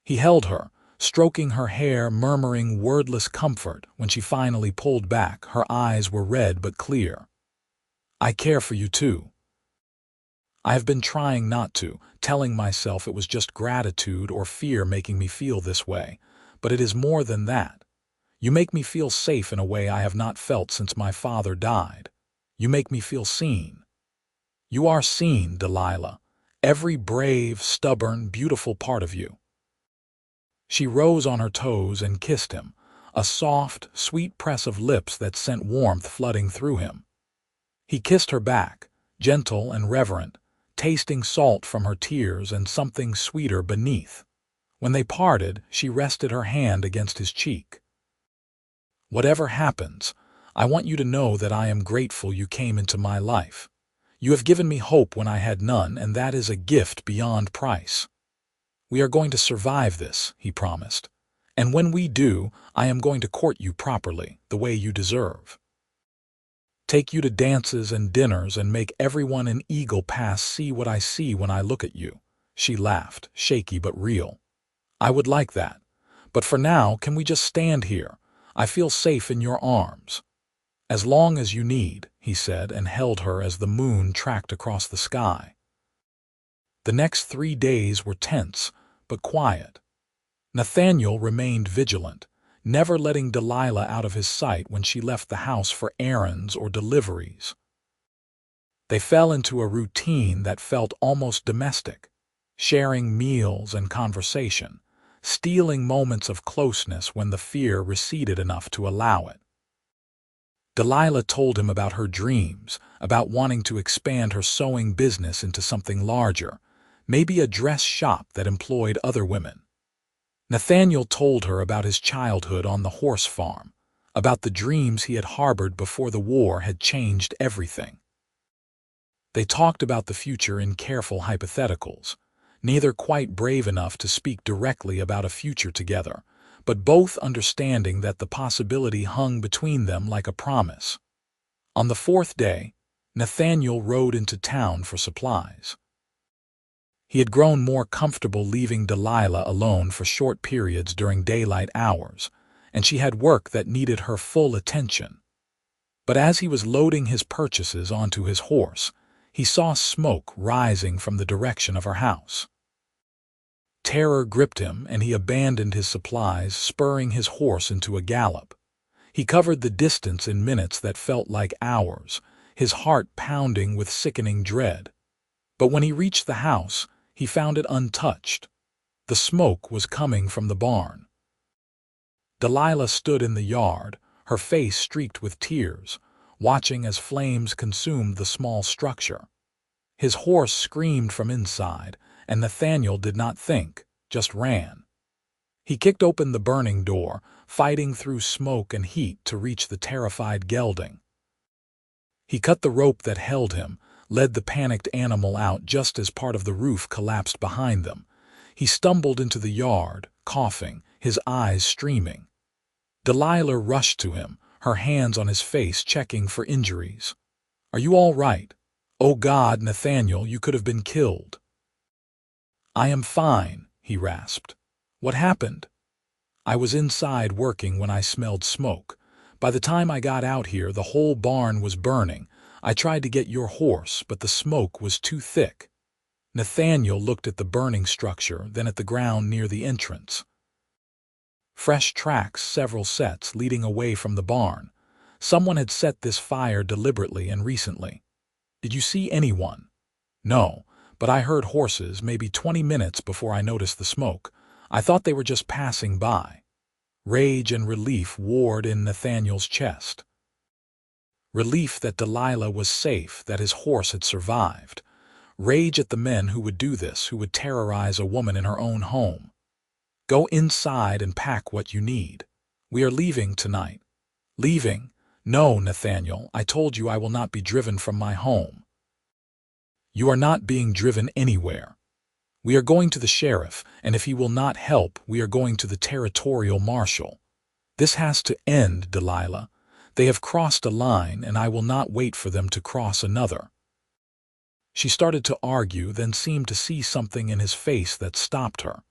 He held her, stroking her hair, murmuring wordless comfort. When she finally pulled back, her eyes were red but clear. "I care for you too. I have been trying not to, telling myself it was just gratitude or fear making me feel this way. But it is more than that. You make me feel safe in a way I have not felt since my father died. You make me feel seen. You are seen, Delilah, every brave, stubborn, beautiful part of you." She rose on her toes and kissed him, a soft, sweet press of lips that sent warmth flooding through him. He kissed her back, gentle and reverent, tasting salt from her tears and something sweeter beneath. When they parted, she rested her hand against his cheek. "Whatever happens, I want you to know that I am grateful you came into my life. You have given me hope when I had none, and that is a gift beyond price. We are going to survive this," he promised. "And when we do, I am going to court you properly, the way you deserve. Take you to dances and dinners and make everyone in Eagle Pass see what I see when I look at you." She laughed, shaky but real. "I would like that. But for now, can we just stand here? I feel safe in your arms." "As long as you need," he said, and held her as the moon tracked across the sky. The next 3 days were tense, but quiet. Nathaniel remained vigilant, never letting Delilah out of his sight when she left the house for errands or deliveries. They fell into a routine that felt almost domestic, sharing meals and conversation, stealing moments of closeness when the fear receded enough to allow it. Delilah told him about her dreams, about wanting to expand her sewing business into something larger, maybe a dress shop that employed other women. Nathaniel told her about his childhood on the horse farm, about the dreams he had harbored before the war had changed everything. They talked about the future in careful hypotheticals, neither quite brave enough to speak directly about a future together, but both understanding that the possibility hung between them like a promise. On the 4th day, Nathaniel rode into town for supplies. He had grown more comfortable leaving Delilah alone for short periods during daylight hours, and she had work that needed her full attention. But as he was loading his purchases onto his horse, he saw smoke rising from the direction of her house. Terror gripped him, and he abandoned his supplies, spurring his horse into a gallop. He covered the distance in minutes that felt like hours, his heart pounding with sickening dread. But when he reached the house, he found it untouched. The smoke was coming from the barn. Delilah stood in the yard, her face streaked with tears, watching as flames consumed the small structure. His horse screamed from inside, and Nathaniel did not think, just ran. He kicked open the burning door, fighting through smoke and heat to reach the terrified gelding. He cut the rope that held him, led the panicked animal out just as part of the roof collapsed behind them. He stumbled into the yard, coughing, his eyes streaming. Delilah rushed to him, her hands on his face checking for injuries. "Are you all right? Oh God, Nathaniel, you could have been killed." "I am fine," he rasped. "What happened?" "I was inside working when I smelled smoke. By the time I got out here, the whole barn was burning. I tried to get your horse, but the smoke was too thick." Nathaniel looked at the burning structure, then at the ground near the entrance. Fresh tracks, several sets, leading away from the barn. Someone had set this fire deliberately and recently. "Did you see anyone?" "No, but I heard horses maybe 20 minutes before I noticed the smoke. I thought they were just passing by." Rage and relief warred in Nathaniel's chest. Relief that Delilah was safe, that his horse had survived. Rage at the men who would do this, who would terrorize a woman in her own home. "Go inside and pack what you need. We are leaving tonight." "Leaving? No, Nathaniel, I told you I will not be driven from my home." "You are not being driven anywhere. We are going to the sheriff, and if he will not help, we are going to the territorial marshal. This has to end, Delilah. They have crossed a line, and I will not wait for them to cross another." She started to argue, then seemed to see something in his face that stopped her.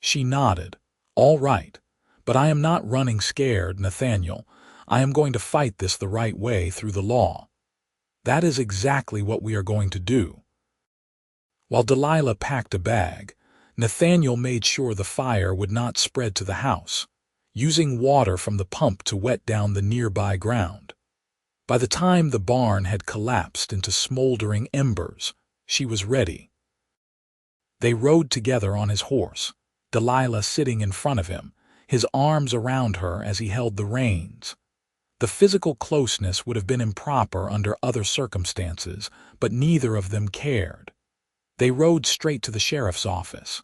She nodded. "All right, but I am not running scared, Nathaniel. I am going to fight this the right way through the law." "That is exactly what we are going to do." While Delilah packed a bag, Nathaniel made sure the fire would not spread to the house, using water from the pump to wet down the nearby ground. By the time the barn had collapsed into smoldering embers, she was ready. They rode together on his horse, Delilah sitting in front of him, his arms around her as he held the reins. The physical closeness would have been improper under other circumstances, but neither of them cared. They rode straight to the sheriff's office.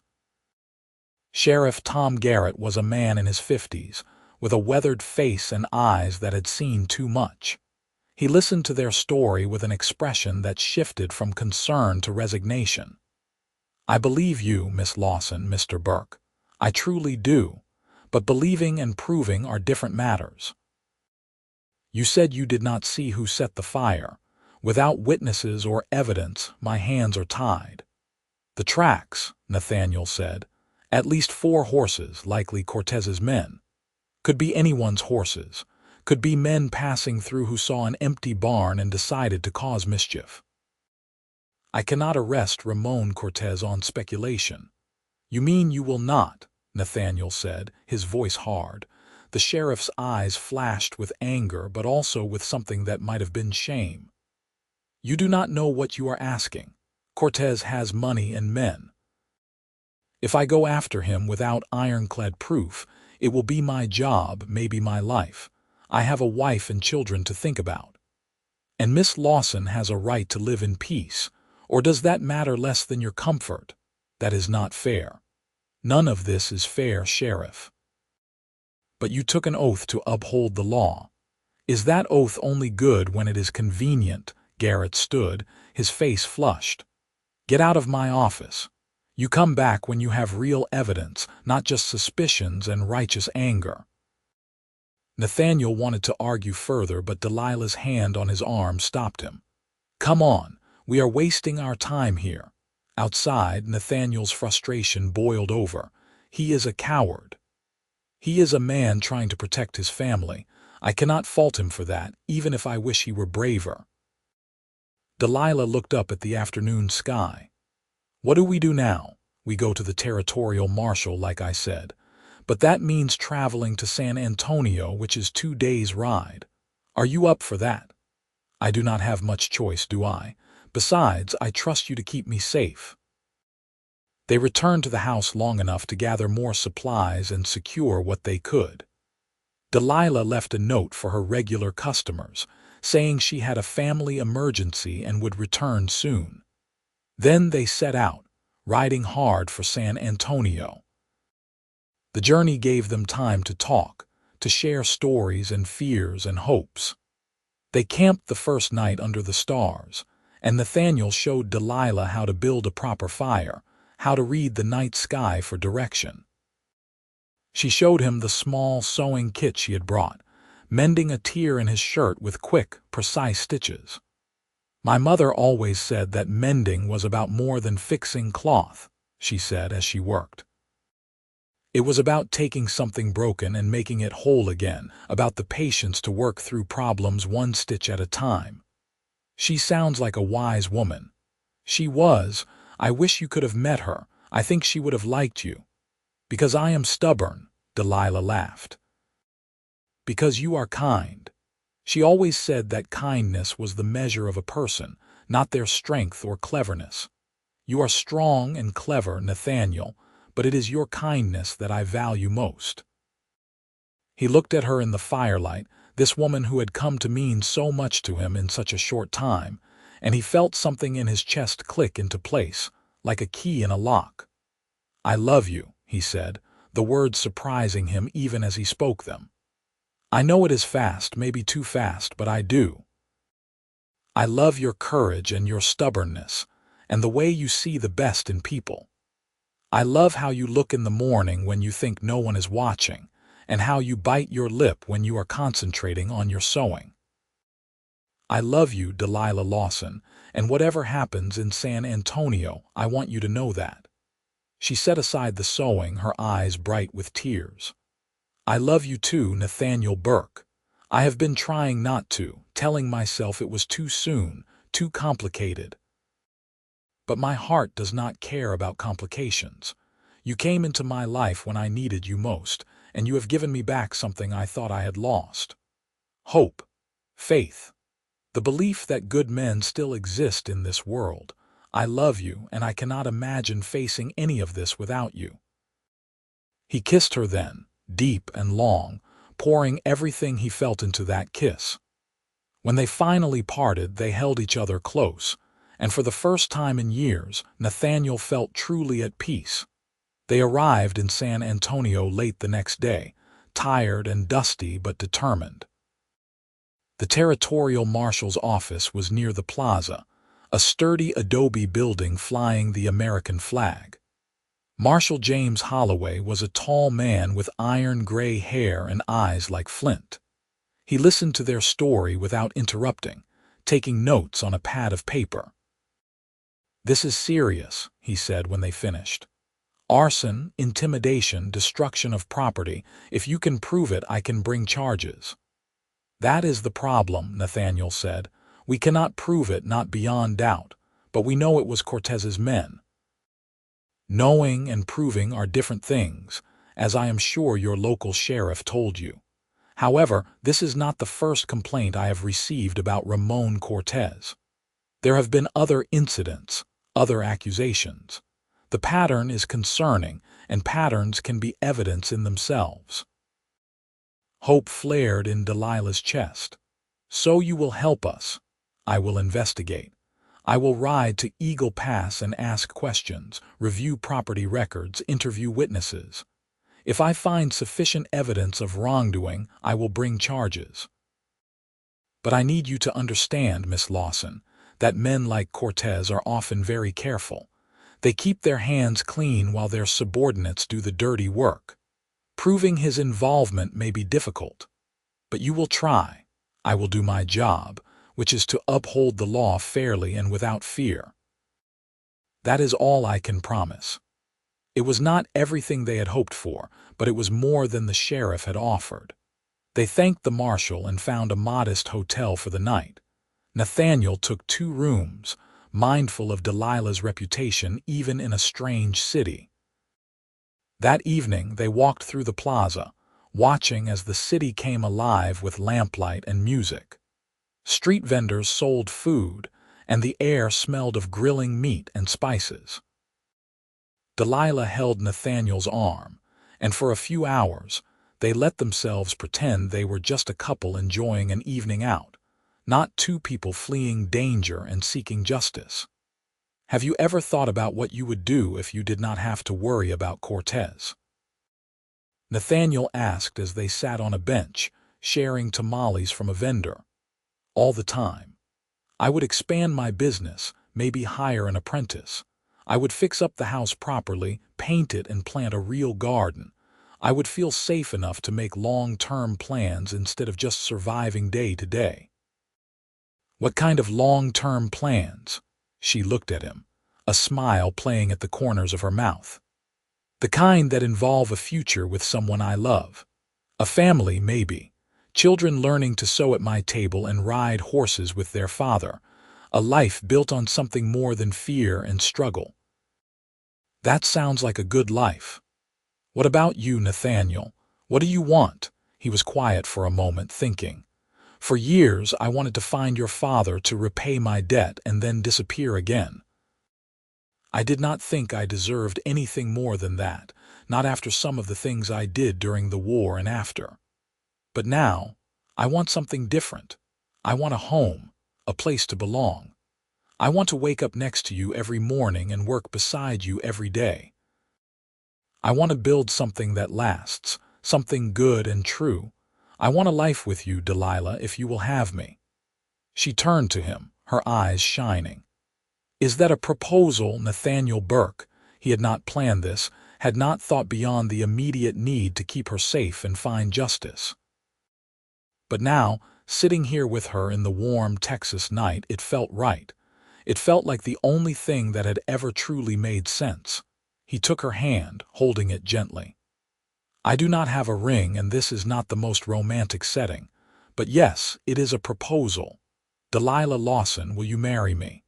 Sheriff Tom Garrett was a man in his 50s, with a weathered face and eyes that had seen too much. He listened to their story with an expression that shifted from concern to resignation. "I believe you, Miss Lawson, Mr. Burke. I truly do. But believing and proving are different matters. You said you did not see who set the fire. Without witnesses or evidence, my hands are tied." "The tracks," Nathaniel said. "At least 4 horses, likely Cortez's men. Could be anyone's horses. Could be men passing through who saw an empty barn and decided to cause mischief." "I cannot arrest Ramon Cortez on speculation." "You mean you will not?" Nathaniel said, his voice hard. The sheriff's eyes flashed with anger, but also with something that might have been shame. "You do not know what you are asking. Cortez has money and men. If I go after him without ironclad proof, it will be my job, maybe my life. I have a wife and children to think about. And Miss Lawson has a right to live in peace. Or does that matter less than your comfort? That is not fair. None of this is fair, Sheriff. But you took an oath to uphold the law. Is that oath only good when it is convenient?" Garrett stood, his face flushed. "Get out of my office. You come back when you have real evidence, not just suspicions and righteous anger." Nathaniel wanted to argue further, but Delilah's hand on his arm stopped him. "Come on, we are wasting our time here." Outside, Nathaniel's frustration boiled over. He is a coward. He is a man trying to protect his family. I cannot fault him for that, even if I wish he were braver. Delilah looked up at the afternoon sky. "What do we do now?" "We go to the territorial marshal, like I said. But that means traveling to San Antonio, which is 2 days' ride. Are you up for that?" "I do not have much choice, do I? Besides, I trust you to keep me safe." They returned to the house long enough to gather more supplies and secure what they could. Delilah left a note for her regular customers, saying she had a family emergency and would return soon. Then they set out, riding hard for San Antonio. The journey gave them time to talk, to share stories and fears and hopes. They camped the first night under the stars, and Nathaniel showed Delilah how to build a proper fire, how to read the night sky for direction. She showed him the small sewing kit she had brought, mending a tear in his shirt with quick, precise stitches. "My mother always said that mending was about more than fixing cloth," she said as she worked. "It was about taking something broken and making it whole again, about the patience to work through problems 1 stitch at a time." She sounds like a wise woman. She was. I wish you could have met her. I think she would have liked you. "Because I am stubborn," Delilah laughed. "Because you are kind. She always said that kindness was the measure of a person, not their strength or cleverness. You are strong and clever, Nathaniel, but it is your kindness that I value most." He looked at her in the firelight, this woman who had come to mean so much to him in such a short time, and he felt something in his chest click into place, like a key in a lock. "I love you," he said, the words surprising him even as he spoke them. "I know it is fast, maybe too fast, but I do. I love your courage and your stubbornness, and the way you see the best in people. I love how you look in the morning when you think no one is watching, and how you bite your lip when you are concentrating on your sewing. I love you, Delilah Lawson, and whatever happens in San Antonio, I want you to know that." She set aside the sewing, her eyes bright with tears. "I love you too, Nathaniel Burke. I have been trying not to, telling myself it was too soon, too complicated. But my heart does not care about complications. You came into my life when I needed you most, and you have given me back something I thought I had lost. Hope, faith, the belief that good men still exist in this world. I love you, and I cannot imagine facing any of this without you." He kissed her then, deep and long, pouring everything he felt into that kiss. When they finally parted, they held each other close, and for the first time in years, Nathaniel felt truly at peace. They arrived in San Antonio late the next day, tired and dusty but determined. The territorial marshal's office was near the plaza, a sturdy adobe building flying the American flag. Marshal James Holloway was a tall man with iron-gray hair and eyes like flint. He listened to their story without interrupting, taking notes on a pad of paper. "This is serious," he said when they finished. "Arson, intimidation, destruction of property. If you can prove it, I can bring charges." "That is the problem," Nathaniel said. "We cannot prove it, not beyond doubt, but we know it was Cortez's men." "Knowing and proving are different things, as I am sure your local sheriff told you. However, this is not the first complaint I have received about Ramon Cortez. There have been other incidents, other accusations. The pattern is concerning, and patterns can be evidence in themselves." Hope flared in Delilah's chest. "So you will help us. I will investigate. I will ride to Eagle Pass and ask questions, review property records, interview witnesses. If I find sufficient evidence of wrongdoing, I will bring charges. But I need you to understand, Miss Lawson, that men like Cortez are often very careful. They keep their hands clean while their subordinates do the dirty work. Proving his involvement may be difficult, but you will try. I will do my job, which is to uphold the law fairly and without fear. That is all I can promise." It was not everything they had hoped for, but it was more than the sheriff had offered. They thanked the marshal and found a modest hotel for the night. Nathaniel took 2 rooms, mindful of Delilah's reputation even in a strange city. That evening they walked through the plaza, watching as the city came alive with lamplight and music. Street vendors sold food, and the air smelled of grilling meat and spices. Delilah held Nathaniel's arm, and for a few hours they let themselves pretend they were just a couple enjoying an evening out, not 2 people fleeing danger and seeking justice. "Have you ever thought about what you would do if you did not have to worry about Cortez?" Nathaniel asked as they sat on a bench, sharing tamales from a vendor. "All the time. I would expand my business, maybe hire an apprentice. I would fix up the house properly, paint it, and plant a real garden. I would feel safe enough to make long-term plans instead of just surviving day to day." "What kind of long-term plans?" She looked at him, a smile playing at the corners of her mouth. "The kind that involve a future with someone I love. A family, maybe. Children learning to sew at my table and ride horses with their father. A life built on something more than fear and struggle." "That sounds like a good life. What about you, Nathaniel? What do you want?" He was quiet for a moment, thinking. "For years I wanted to find your father, to repay my debt, and then disappear again. I did not think I deserved anything more than that, not after some of the things I did during the war and after. But now, I want something different. I want a home, a place to belong. I want to wake up next to you every morning and work beside you every day. I want to build something that lasts, something good and true. I want a life with you, Delilah, if you will have me." She turned to him, her eyes shining. "Is that a proposal, Nathaniel Burke?" He had not planned this, had not thought beyond the immediate need to keep her safe and find justice. But now, sitting here with her in the warm Texas night, it felt right. It felt like the only thing that had ever truly made sense. He took her hand, holding it gently. "I do not have a ring, and this is not the most romantic setting. But yes, it is a proposal. Delilah Lawson, will you marry me?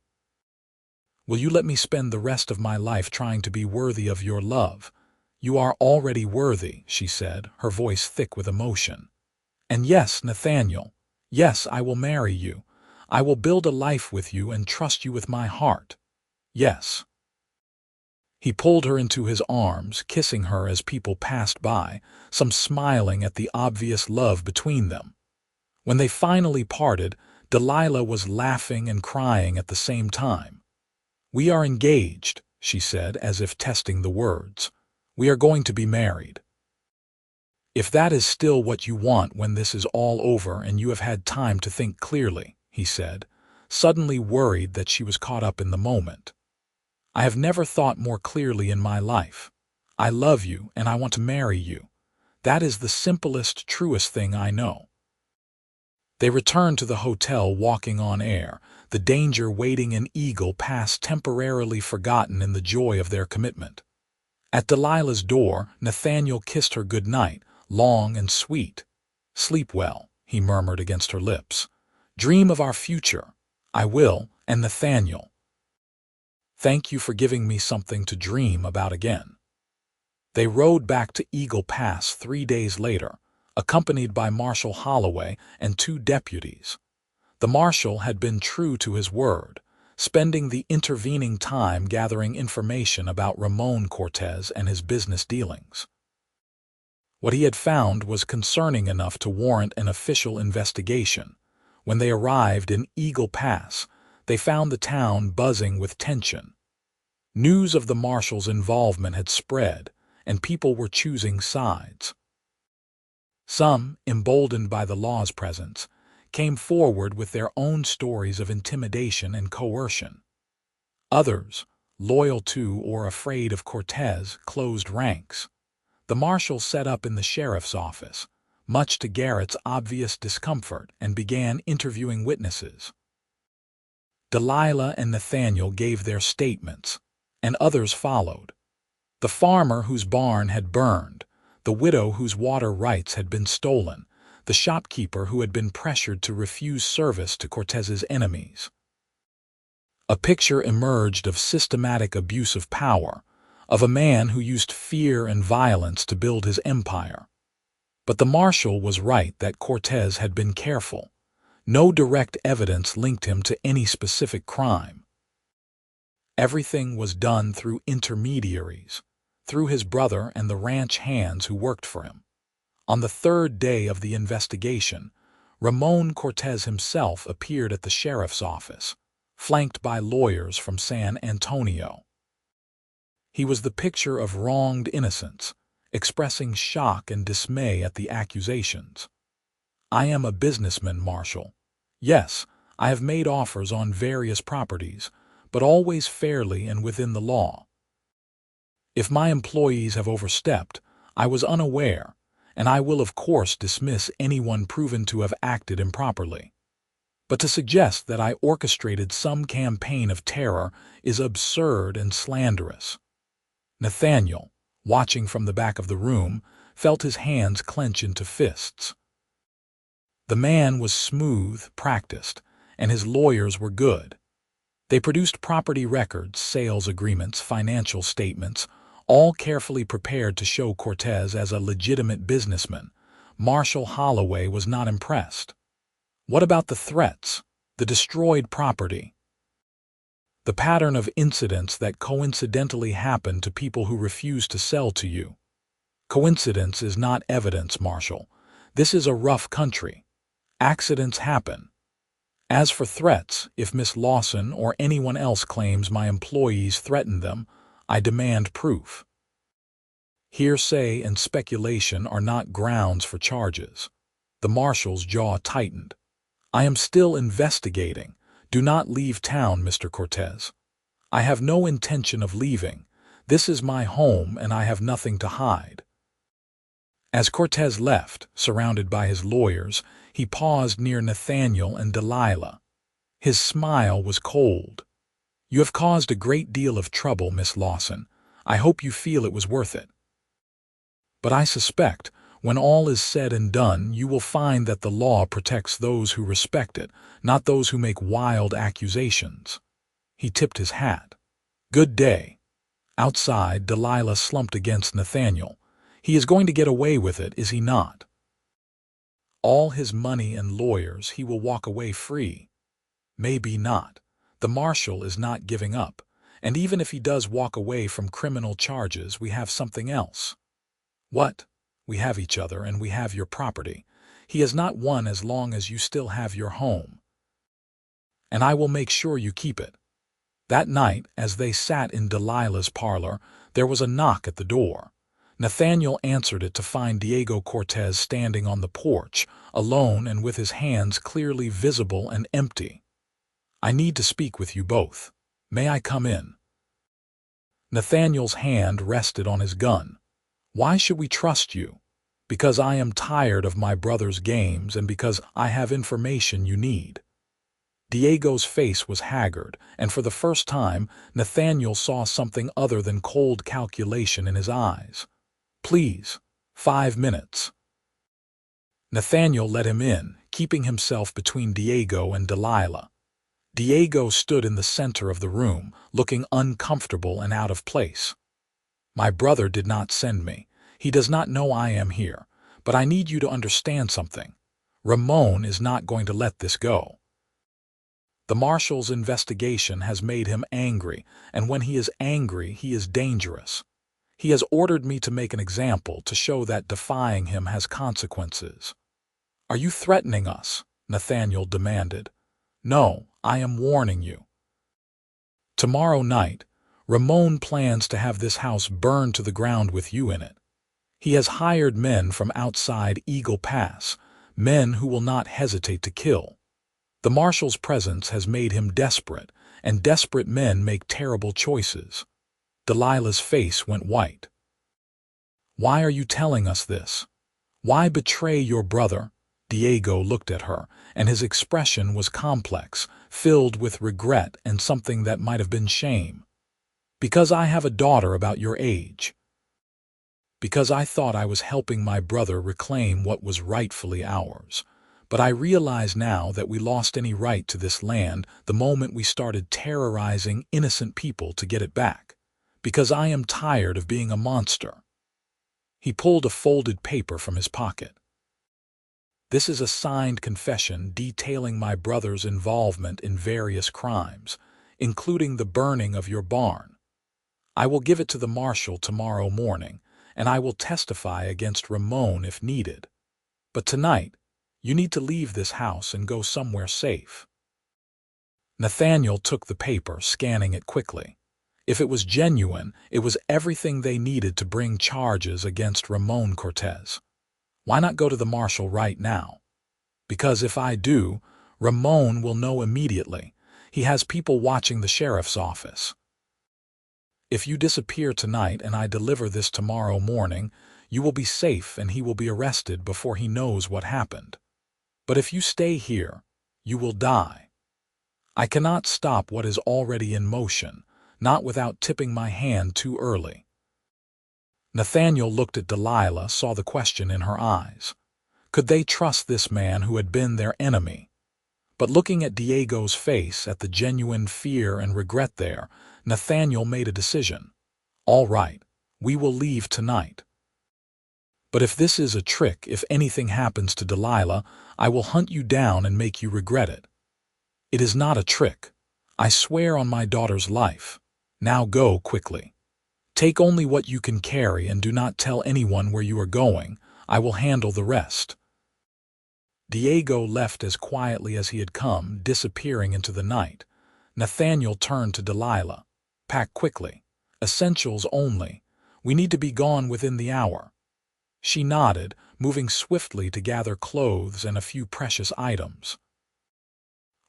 Will you let me spend the rest of my life trying to be worthy of your love? You are already worthy," she said, her voice thick with emotion. "And yes, Nathaniel, yes, I will marry you. I will build a life with you and trust you with my heart. Yes. He pulled her into his arms, kissing her as people passed by, some smiling at the obvious love between them. When they finally parted, Delilah was laughing and crying at the same time. "We are engaged," she said, as if testing the words. "We are going to be married." "If that is still what you want when this is all over and you have had time to think clearly," he said, suddenly worried that she was caught up in the moment. "I have never thought more clearly in my life. I love you and I want to marry you. That is the simplest, truest thing I know." They returned to the hotel walking on air, the danger waiting in Eagle Pass temporarily forgotten in the joy of their commitment. At Delilah's door, Nathaniel kissed her good night, long and sweet. "Sleep well," he murmured against her lips. "Dream of our future." "I will, and Nathaniel, thank you for giving me something to dream about again." They rode back to Eagle Pass 3 days later, accompanied by Marshal Holloway and 2 deputies. The marshal had been true to his word, spending the intervening time gathering information about Ramon Cortez and his business dealings. What he had found was concerning enough to warrant an official investigation. When they arrived in Eagle Pass, they found the town buzzing with tension. News of the marshal's involvement had spread, and people were choosing sides. Some, emboldened by the law's presence, came forward with their own stories of intimidation and coercion. Others, loyal to or afraid of Cortez, closed ranks. The marshal set up in the sheriff's office, much to Garrett's obvious discomfort, and began interviewing witnesses. Delilah and Nathaniel gave their statements, and others followed. The farmer whose barn had burned, the widow whose water rights had been stolen, the shopkeeper who had been pressured to refuse service to Cortez's enemies. A picture emerged of systematic abuse of power, of a man who used fear and violence to build his empire. But the marshal was right that Cortez had been careful. No direct evidence linked him to any specific crime. Everything was done through intermediaries, through his brother and the ranch hands who worked for him. On the 3rd day of the investigation, Ramon Cortez himself appeared at the sheriff's office, flanked by lawyers from San Antonio. He was the picture of wronged innocence, expressing shock and dismay at the accusations. "I am a businessman, Marshal. Yes, I have made offers on various properties, but always fairly and within the law. If my employees have overstepped, I was unaware, and I will of course dismiss anyone proven to have acted improperly. But to suggest that I orchestrated some campaign of terror is absurd and slanderous." Nathaniel, watching from the back of the room, felt his hands clench into fists. The man was smooth, practiced, and his lawyers were good. They produced property records, sales agreements, financial statements, all carefully prepared to show Cortez as a legitimate businessman. Marshal Holloway was not impressed. "What about the threats, the destroyed property? The pattern of incidents that coincidentally happened to people who refused to sell to you? Coincidence is not evidence, Marshal. This is a rough country. Accidents happen. As for threats, if Miss Lawson or anyone else claims my employees threatened them, I demand proof. Hearsay and speculation are not grounds for charges." The marshal's jaw tightened. "I am still investigating. Do not leave town, Mr. Cortez." "I have no intention of leaving. This is my home and I have nothing to hide." As Cortez left, surrounded by his lawyers, he paused near Nathaniel and Delilah. His smile was cold. "You have caused a great deal of trouble, Miss Lawson. I hope you feel it was worth it. But I suspect, when all is said and done, you will find that the law protects those who respect it, not those who make wild accusations." He tipped his hat. "Good day." Outside, Delilah slumped against Nathaniel. "He is going to get away with it, is he not? All his money and lawyers, he will walk away free." "Maybe not. The marshal is not giving up, And even if he does walk away from criminal charges, we have something else. What? We have each other, and we have your property. He has not won as long as you still have your home. And I will make sure you keep it. That night, as they sat in Delilah's parlor, there was a knock at the door. Nathaniel answered it to find Diego Cortez standing on the porch, alone and with his hands clearly visible and empty. "I need to speak with you both. May I come in?" Nathaniel's hand rested on his gun. "Why should we trust you?" "Because I am tired of my brother's games and because I have information you need." Diego's face was haggard, and for the first time, Nathaniel saw something other than cold calculation in his eyes. "Please, 5 minutes." Nathaniel let him in, keeping himself between Diego and Delilah. Diego stood in the center of the room, looking uncomfortable and out of place. "My brother did not send me. He does not know I am here. But I need you to understand something. Ramon is not going to let this go. The marshal's investigation has made him angry, and when he is angry, he is dangerous. He has ordered me to make an example to show that defying him has consequences." "Are you threatening us?" Nathaniel demanded. "No, I am warning you. Tomorrow night, Ramon plans to have this house burned to the ground with you in it. He has hired men from outside Eagle Pass, men who will not hesitate to kill. The marshal's presence has made him desperate, and desperate men make terrible choices." Delilah's face went white. "Why are you telling us this? Why betray your brother?" Diego looked at her, and his expression was complex, filled with regret and something that might have been shame. "Because I have a daughter about your age. Because I thought I was helping my brother reclaim what was rightfully ours. But I realize now that we lost any right to this land the moment we started terrorizing innocent people to get it back. Because I am tired of being a monster." He pulled a folded paper from his pocket. "This is a signed confession detailing my brother's involvement in various crimes, including the burning of your barn. I will give it to the marshal tomorrow morning, and I will testify against Ramon if needed. But tonight, you need to leave this house and go somewhere safe." Nathaniel took the paper, scanning it quickly. If it was genuine, it was everything they needed to bring charges against Ramon Cortez. "Why not go to the marshal right now?" "Because if I do, Ramon will know immediately. He has people watching the sheriff's office. If you disappear tonight and I deliver this tomorrow morning, you will be safe and he will be arrested before he knows what happened. But if you stay here, you will die. I cannot stop what is already in motion, not without tipping my hand too early." Nathaniel looked at Delilah, saw the question in her eyes. Could they trust this man who had been their enemy? But looking at Diego's face, at the genuine fear and regret there, Nathaniel made a decision. "All right, we will leave tonight. But if this is a trick, if anything happens to Delilah, I will hunt you down and make you regret it." "It is not a trick. I swear on my daughter's life. Now go quickly. Take only what you can carry and do not tell anyone where you are going. I will handle the rest." Diego left as quietly as he had come, disappearing into the night. Nathaniel turned to Delilah. "Pack quickly. Essentials only. We need to be gone within the hour." She nodded, moving swiftly to gather clothes and a few precious items.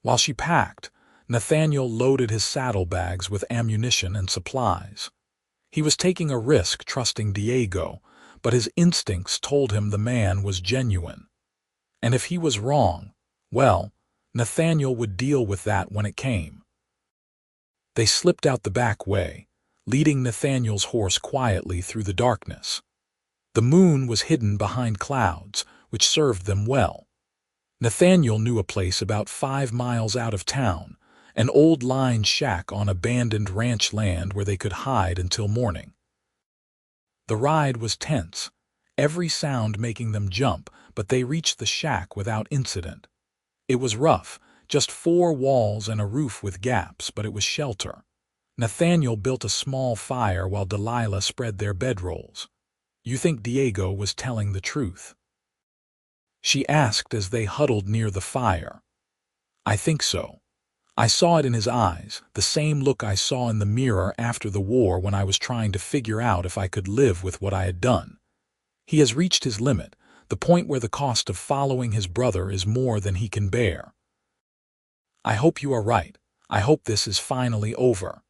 While she packed, Nathaniel loaded his saddlebags with ammunition and supplies. He was taking a risk trusting Diego, but his instincts told him the man was genuine. And if he was wrong, well, Nathaniel would deal with that when it came. They slipped out the back way, leading Nathaniel's horse quietly through the darkness. The moon was hidden behind clouds, which served them well. Nathaniel knew a place about 5 miles out of town, an old line shack on abandoned ranch land where they could hide until morning. The ride was tense, every sound making them jump, but they reached the shack without incident. It was rough, just 4 walls and a roof with gaps, but it was shelter. Nathaniel built a small fire while Delilah spread their bedrolls. "You think Diego was telling the truth?" she asked as they huddled near the fire. "I think so. I saw it in his eyes, the same look I saw in the mirror after the war when I was trying to figure out if I could live with what I had done. He has reached his limit, the point where the cost of following his brother is more than he can bear. I hope you are right. I hope this is finally over.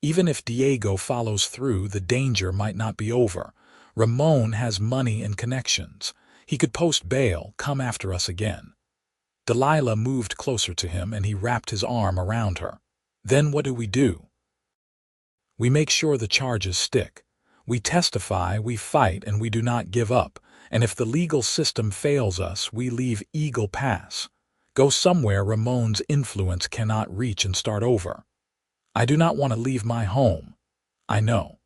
Even if Diego follows through, the danger might not be over. Ramon has money and connections. He could post bail, come after us again." Delilah moved closer to him and he wrapped his arm around her. "Then what do we do?" "We make sure the charges stick. We testify, we fight, and we do not give up. And if the legal system fails us, we leave Eagle Pass. Go somewhere Ramon's influence cannot reach and start over. I do not want to leave my home. I know.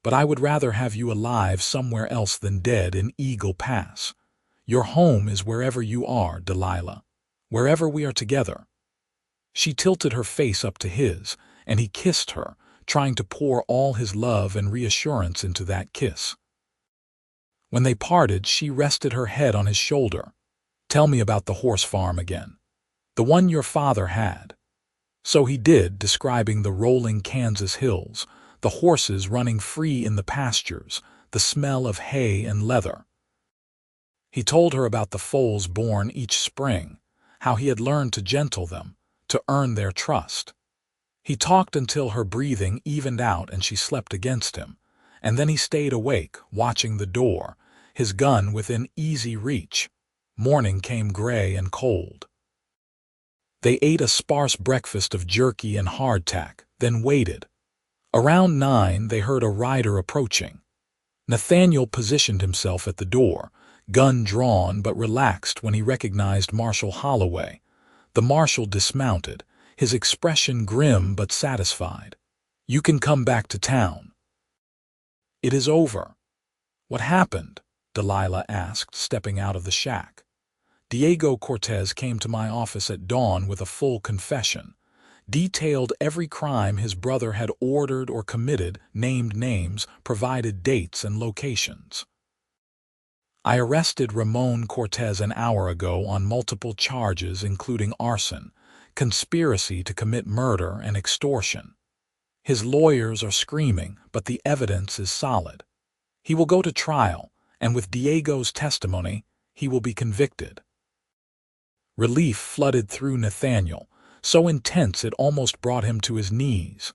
But I would rather have you alive somewhere else than dead in Eagle Pass. Your home is wherever you are, Delilah. Wherever we are together." She tilted her face up to his, and he kissed her, trying to pour all his love and reassurance into that kiss. When they parted, she rested her head on his shoulder. "Tell me about the horse farm again. The one your father had." So he did, describing the rolling Kansas hills, the horses running free in the pastures, the smell of hay and leather. He told her about the foals born each spring, how he had learned to gentle them, to earn their trust. He talked until her breathing evened out and she slept against him, and then he stayed awake, watching the door, his gun within easy reach. Morning came gray and cold. They ate a sparse breakfast of jerky and hardtack, then waited. Around 9, they heard a rider approaching. Nathaniel positioned himself at the door, gun drawn but relaxed when he recognized Marshal Holloway. The marshal dismounted, his expression grim but satisfied. "You can come back to town." "It is over." "What happened?" Delilah asked, stepping out of the shack. "Diego Cortez came to my office at dawn with a full confession. Detailed every crime his brother had ordered or committed, named names, provided dates and locations. I arrested Ramon Cortez an hour ago on multiple charges including arson, conspiracy to commit murder, and extortion. His lawyers are screaming, but the evidence is solid. He will go to trial, and with Diego's testimony, he will be convicted." Relief flooded through Nathaniel, so intense it almost brought him to his knees.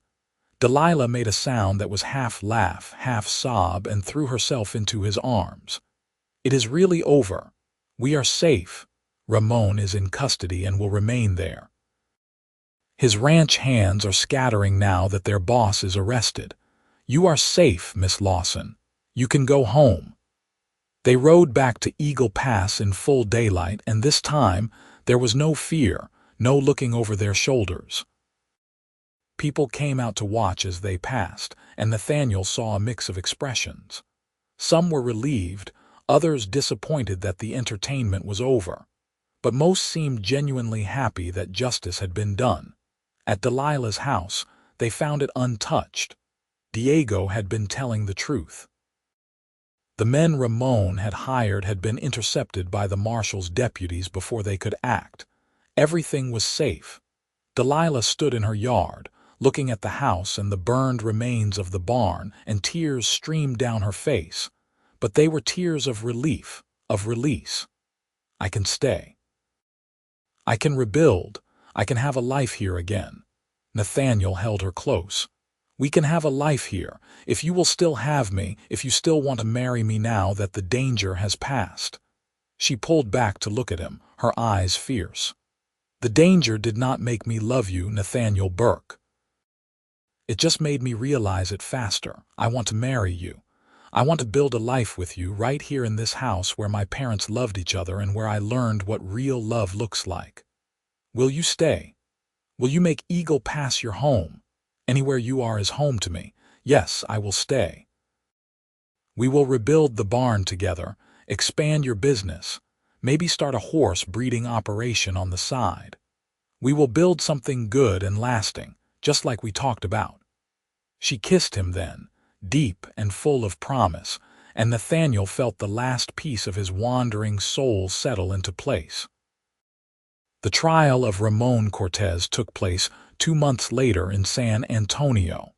Delilah made a sound that was half laugh, half sob, and threw herself into his arms. "It is really over. We are safe. Ramon is in custody and will remain there. His ranch hands are scattering now that their boss is arrested. You are safe, Miss Lawson. You can go home." They rode back to Eagle Pass in full daylight, and this time there was no fear, no looking over their shoulders. People came out to watch as they passed, and Nathaniel saw a mix of expressions. Some were relieved, others disappointed that the entertainment was over, but most seemed genuinely happy that justice had been done. At Delilah's house, they found it untouched. Diego had been telling the truth. The men Ramon had hired had been intercepted by the marshal's deputies before they could act. Everything was safe. Delilah stood in her yard, looking at the house and the burned remains of the barn, and tears streamed down her face. But they were tears of relief, of release. "I can stay. I can rebuild. I can have a life here again." Nathaniel held her close. "We can have a life here, if you will still have me, if you still want to marry me now that the danger has passed." She pulled back to look at him, her eyes fierce. "The danger did not make me love you, Nathaniel Burke. It just made me realize it faster. I want to marry you. I want to build a life with you right here in this house where my parents loved each other and where I learned what real love looks like. Will you stay? Will you make Eagle Pass your home? Anywhere you are is home to me. Yes, I will stay. We will rebuild the barn together, expand your business, maybe start a horse breeding operation on the side. We will build something good and lasting, just like we talked about." She kissed him then, deep and full of promise, and Nathaniel felt the last piece of his wandering soul settle into place. The trial of Ramon Cortez took place 2 months later in San Antonio.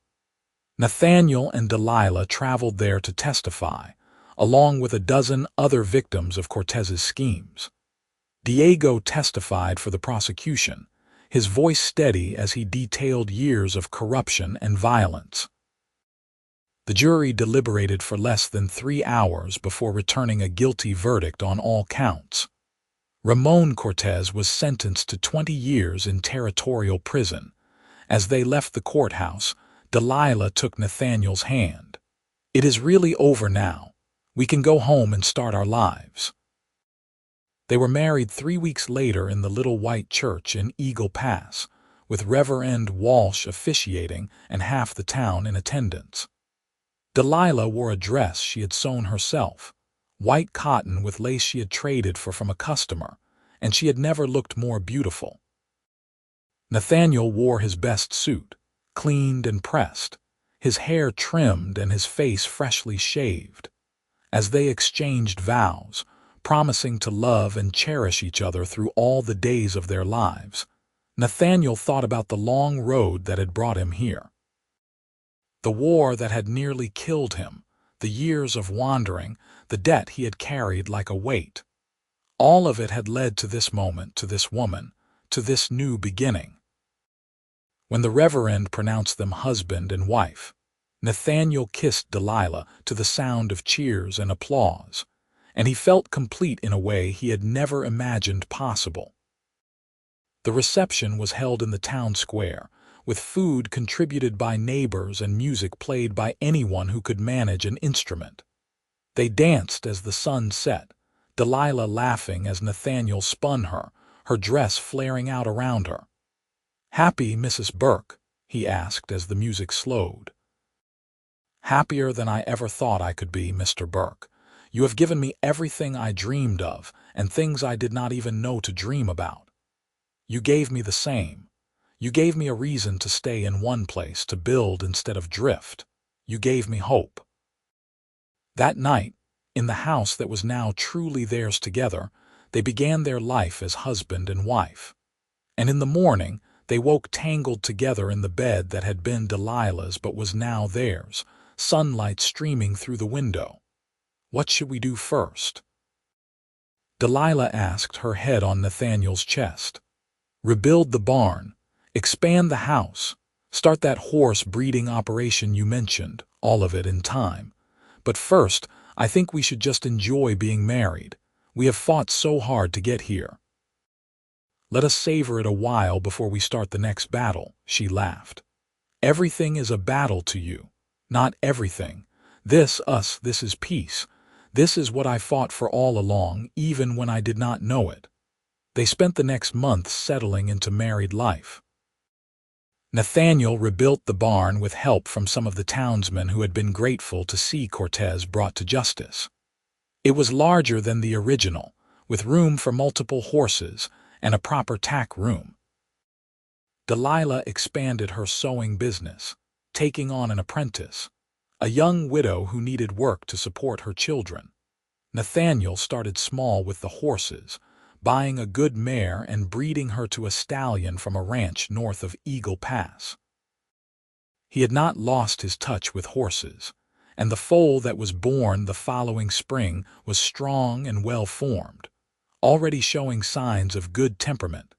Nathaniel and Delilah traveled there to testify, along with a dozen other victims of Cortez's schemes. Diego testified for the prosecution, his voice steady as he detailed years of corruption and violence. The jury deliberated for less than 3 hours before returning a guilty verdict on all counts. Ramon Cortez was sentenced to 20 years in territorial prison. As they left the courthouse, Delilah took Nathaniel's hand. "It is really over now. We can go home and start our lives." They were married 3 weeks later in the little white church in Eagle Pass, with Reverend Walsh officiating and half the town in attendance. Delilah wore a dress she had sewn herself, white cotton with lace she had traded for from a customer, and she had never looked more beautiful. Nathaniel wore his best suit, cleaned and pressed, his hair trimmed and his face freshly shaved. As they exchanged vows, promising to love and cherish each other through all the days of their lives, Nathaniel thought about the long road that had brought him here. The war that had nearly killed him, the years of wandering, the debt he had carried like a weight. All of it had led to this moment, to this woman, to this new beginning. When the Reverend pronounced them husband and wife, Nathaniel kissed Delilah to the sound of cheers and applause, and he felt complete in a way he had never imagined possible. The reception was held in the town square, with food contributed by neighbors and music played by anyone who could manage an instrument. They danced as the sun set, Delilah laughing as Nathaniel spun her, her dress flaring out around her. "Happy, Mrs. Burke?" he asked as the music slowed. "Happier than I ever thought I could be, Mr. Burke. You have given me everything I dreamed of and things I did not even know to dream about. You gave me the same. You gave me a reason to stay in one place, to build instead of drift. You gave me hope." That night, in the house that was now truly theirs together, they began their life as husband and wife. And in the morning, they woke tangled together in the bed that had been Delilah's but was now theirs, sunlight streaming through the window. "What should we do first?" Delilah asked, her head on Nathaniel's chest. "Rebuild the barn, expand the house, start that horse breeding operation you mentioned, all of it in time. But first, I think we should just enjoy being married. We have fought so hard to get here. Let us savor it a while before we start the next battle," she laughed. "Everything is a battle to you. Not everything. This is peace. This is what I fought for all along, even when I did not know it." They spent the next month settling into married life. Nathaniel rebuilt the barn with help from some of the townsmen who had been grateful to see Cortez brought to justice. It was larger than the original, with room for multiple horses and a proper tack room. Delilah expanded her sewing business, taking on an apprentice, a young widow who needed work to support her children. Nathaniel started small with the horses, buying a good mare and breeding her to a stallion from a ranch north of Eagle Pass. He had not lost his touch with horses, and the foal that was born the following spring was strong and well-formed, already showing signs of good temperament.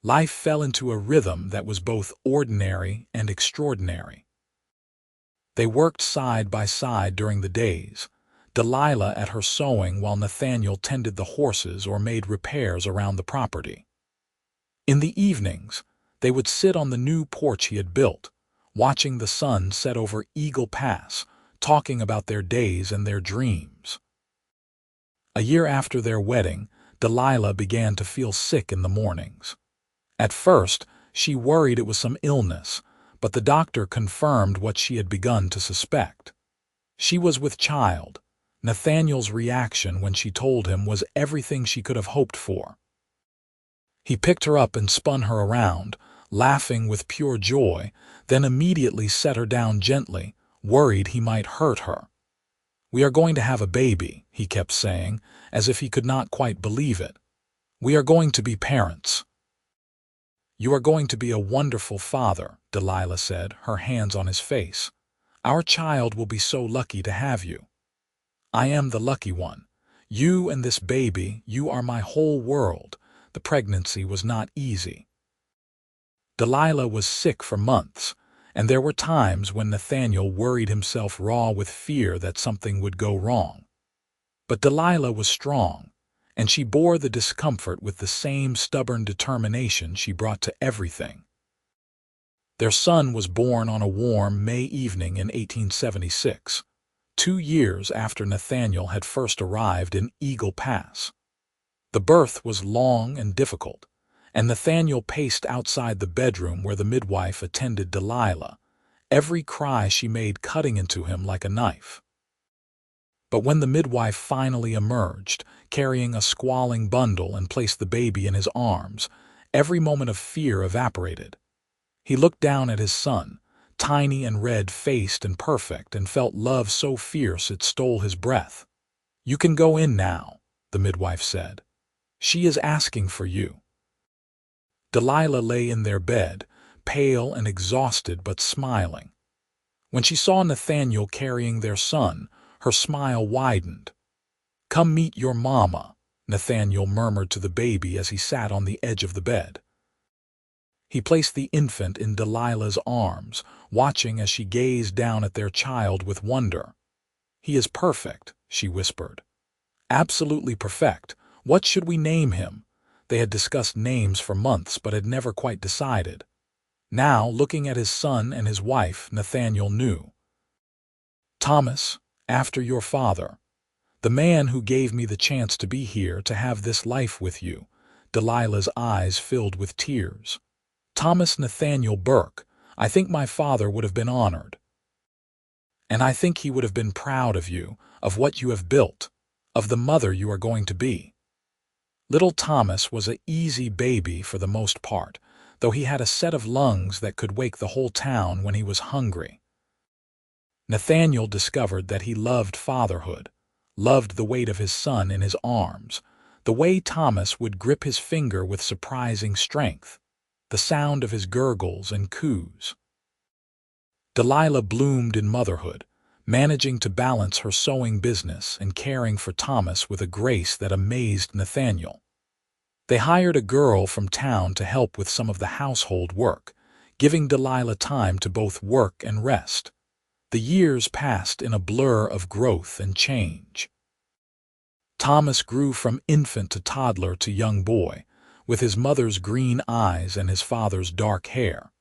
Life fell into a rhythm that was both ordinary and extraordinary. They worked side by side during the days, Delilah at her sewing while Nathaniel tended the horses or made repairs around the property. In the evenings, they would sit on the new porch he had built, watching the sun set over Eagle Pass, talking about their days and their dreams. A year after their wedding, Delilah began to feel sick in the mornings. At first, she worried it was some illness, but the doctor confirmed what she had begun to suspect. She was with child. Nathaniel's reaction when she told him was everything she could have hoped for. He picked her up and spun her around, laughing with pure joy, then immediately set her down gently, worried he might hurt her. "We are going to have a baby," he kept saying, as if he could not quite believe it. "We are going to be parents." "You are going to be a wonderful father," Delilah said, her hands on his face. "Our child will be so lucky to have you." "I am the lucky one. You and this baby, you are my whole world." The pregnancy was not easy. Delilah was sick for months, and there were times when Nathaniel worried himself raw with fear that something would go wrong. But Delilah was strong, and she bore the discomfort with the same stubborn determination she brought to everything. Their son was born on a warm May evening in 1876, 2 years after Nathaniel had first arrived in Eagle Pass. The birth was long and difficult, and Nathaniel paced outside the bedroom where the midwife attended Delilah, every cry she made cutting into him like a knife. But when the midwife finally emerged, carrying a squalling bundle, and placed the baby in his arms, every moment of fear evaporated. He looked down at his son, tiny and red-faced and perfect, and felt love so fierce it stole his breath. "You can go in now," the midwife said. "She is asking for you." Delilah lay in their bed, pale and exhausted but smiling. When she saw Nathaniel carrying their son, her smile widened. "Come meet your mama," Nathaniel murmured to the baby as he sat on the edge of the bed. He placed the infant in Delilah's arms, watching as she gazed down at their child with wonder. "He is perfect," she whispered. "Absolutely perfect. What should we name him?" They had discussed names for months but had never quite decided. Now, looking at his son and his wife, Nathaniel knew. "Thomas, after your father. The man who gave me the chance to be here, to have this life with you." Delilah's eyes filled with tears. "Thomas Nathaniel Burke, I think my father would have been honored. And I think he would have been proud of you, of what you have built, of the mother you are going to be." Little Thomas was an easy baby for the most part, though he had a set of lungs that could wake the whole town when he was hungry. Nathaniel discovered that he loved fatherhood, loved the weight of his son in his arms, the way Thomas would grip his finger with surprising strength, the sound of his gurgles and coos. Delilah bloomed in motherhood, managing to balance her sewing business and caring for Thomas with a grace that amazed Nathaniel. They hired a girl from town to help with some of the household work, giving Delilah time to both work and rest. The years passed in a blur of growth and change. Thomas grew from infant to toddler to young boy, with his mother's green eyes and his father's dark hair.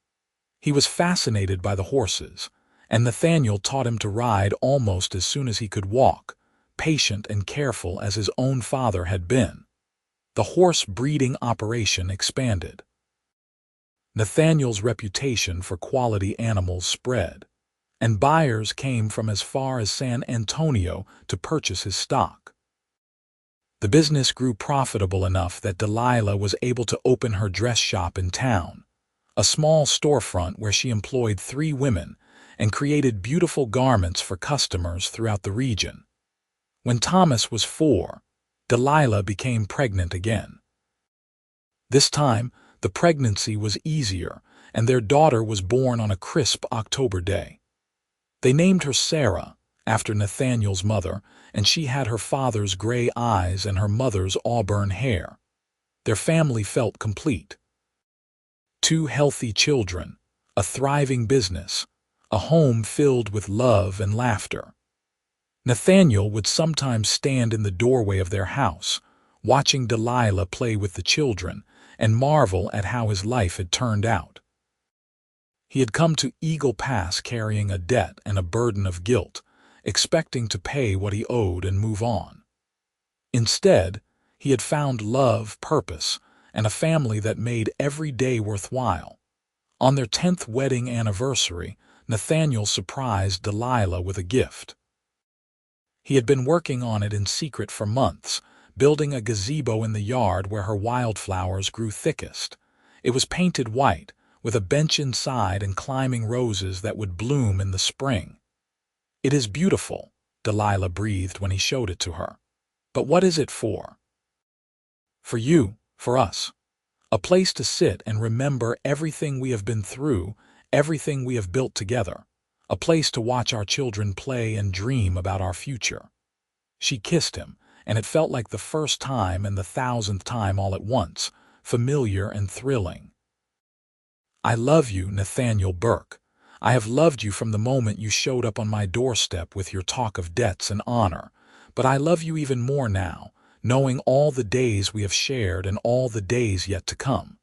He was fascinated by the horses, and Nathaniel taught him to ride almost as soon as he could walk, patient and careful as his own father had been. The horse breeding operation expanded. Nathaniel's reputation for quality animals spread, and buyers came from as far as San Antonio to purchase his stock. The business grew profitable enough that Delilah was able to open her dress shop in town, a small storefront where she employed 3 women and created beautiful garments for customers throughout the region. When Thomas was 4, Delilah became pregnant again. This time, the pregnancy was easier, and their daughter was born on a crisp October day. They named her Sarah, after Nathaniel's mother, and she had her father's gray eyes and her mother's auburn hair. Their family felt complete. 2 healthy children, a thriving business, a home filled with love and laughter. Nathaniel would sometimes stand in the doorway of their house, watching Delilah play with the children, and marvel at how his life had turned out. He had come to Eagle Pass carrying a debt and a burden of guilt, expecting to pay what he owed and move on. Instead, he had found love, purpose, and a family that made every day worthwhile. On their 10th wedding anniversary, Nathaniel surprised Delilah with a gift. He had been working on it in secret for months, building a gazebo in the yard where her wildflowers grew thickest. It was painted white, with a bench inside and climbing roses that would bloom in the spring. "It is beautiful," Delilah breathed when he showed it to her. "But what is it for?" "For you, for us. A place to sit and remember everything we have been through, everything we have built together. A place to watch our children play and dream about our future." She kissed him, and it felt like the first time and the 1,000th time all at once, familiar and thrilling. "I love you, Nathaniel Burke. I have loved you from the moment you showed up on my doorstep with your talk of debts and honor, but I love you even more now, knowing all the days we have shared and all the days yet to come.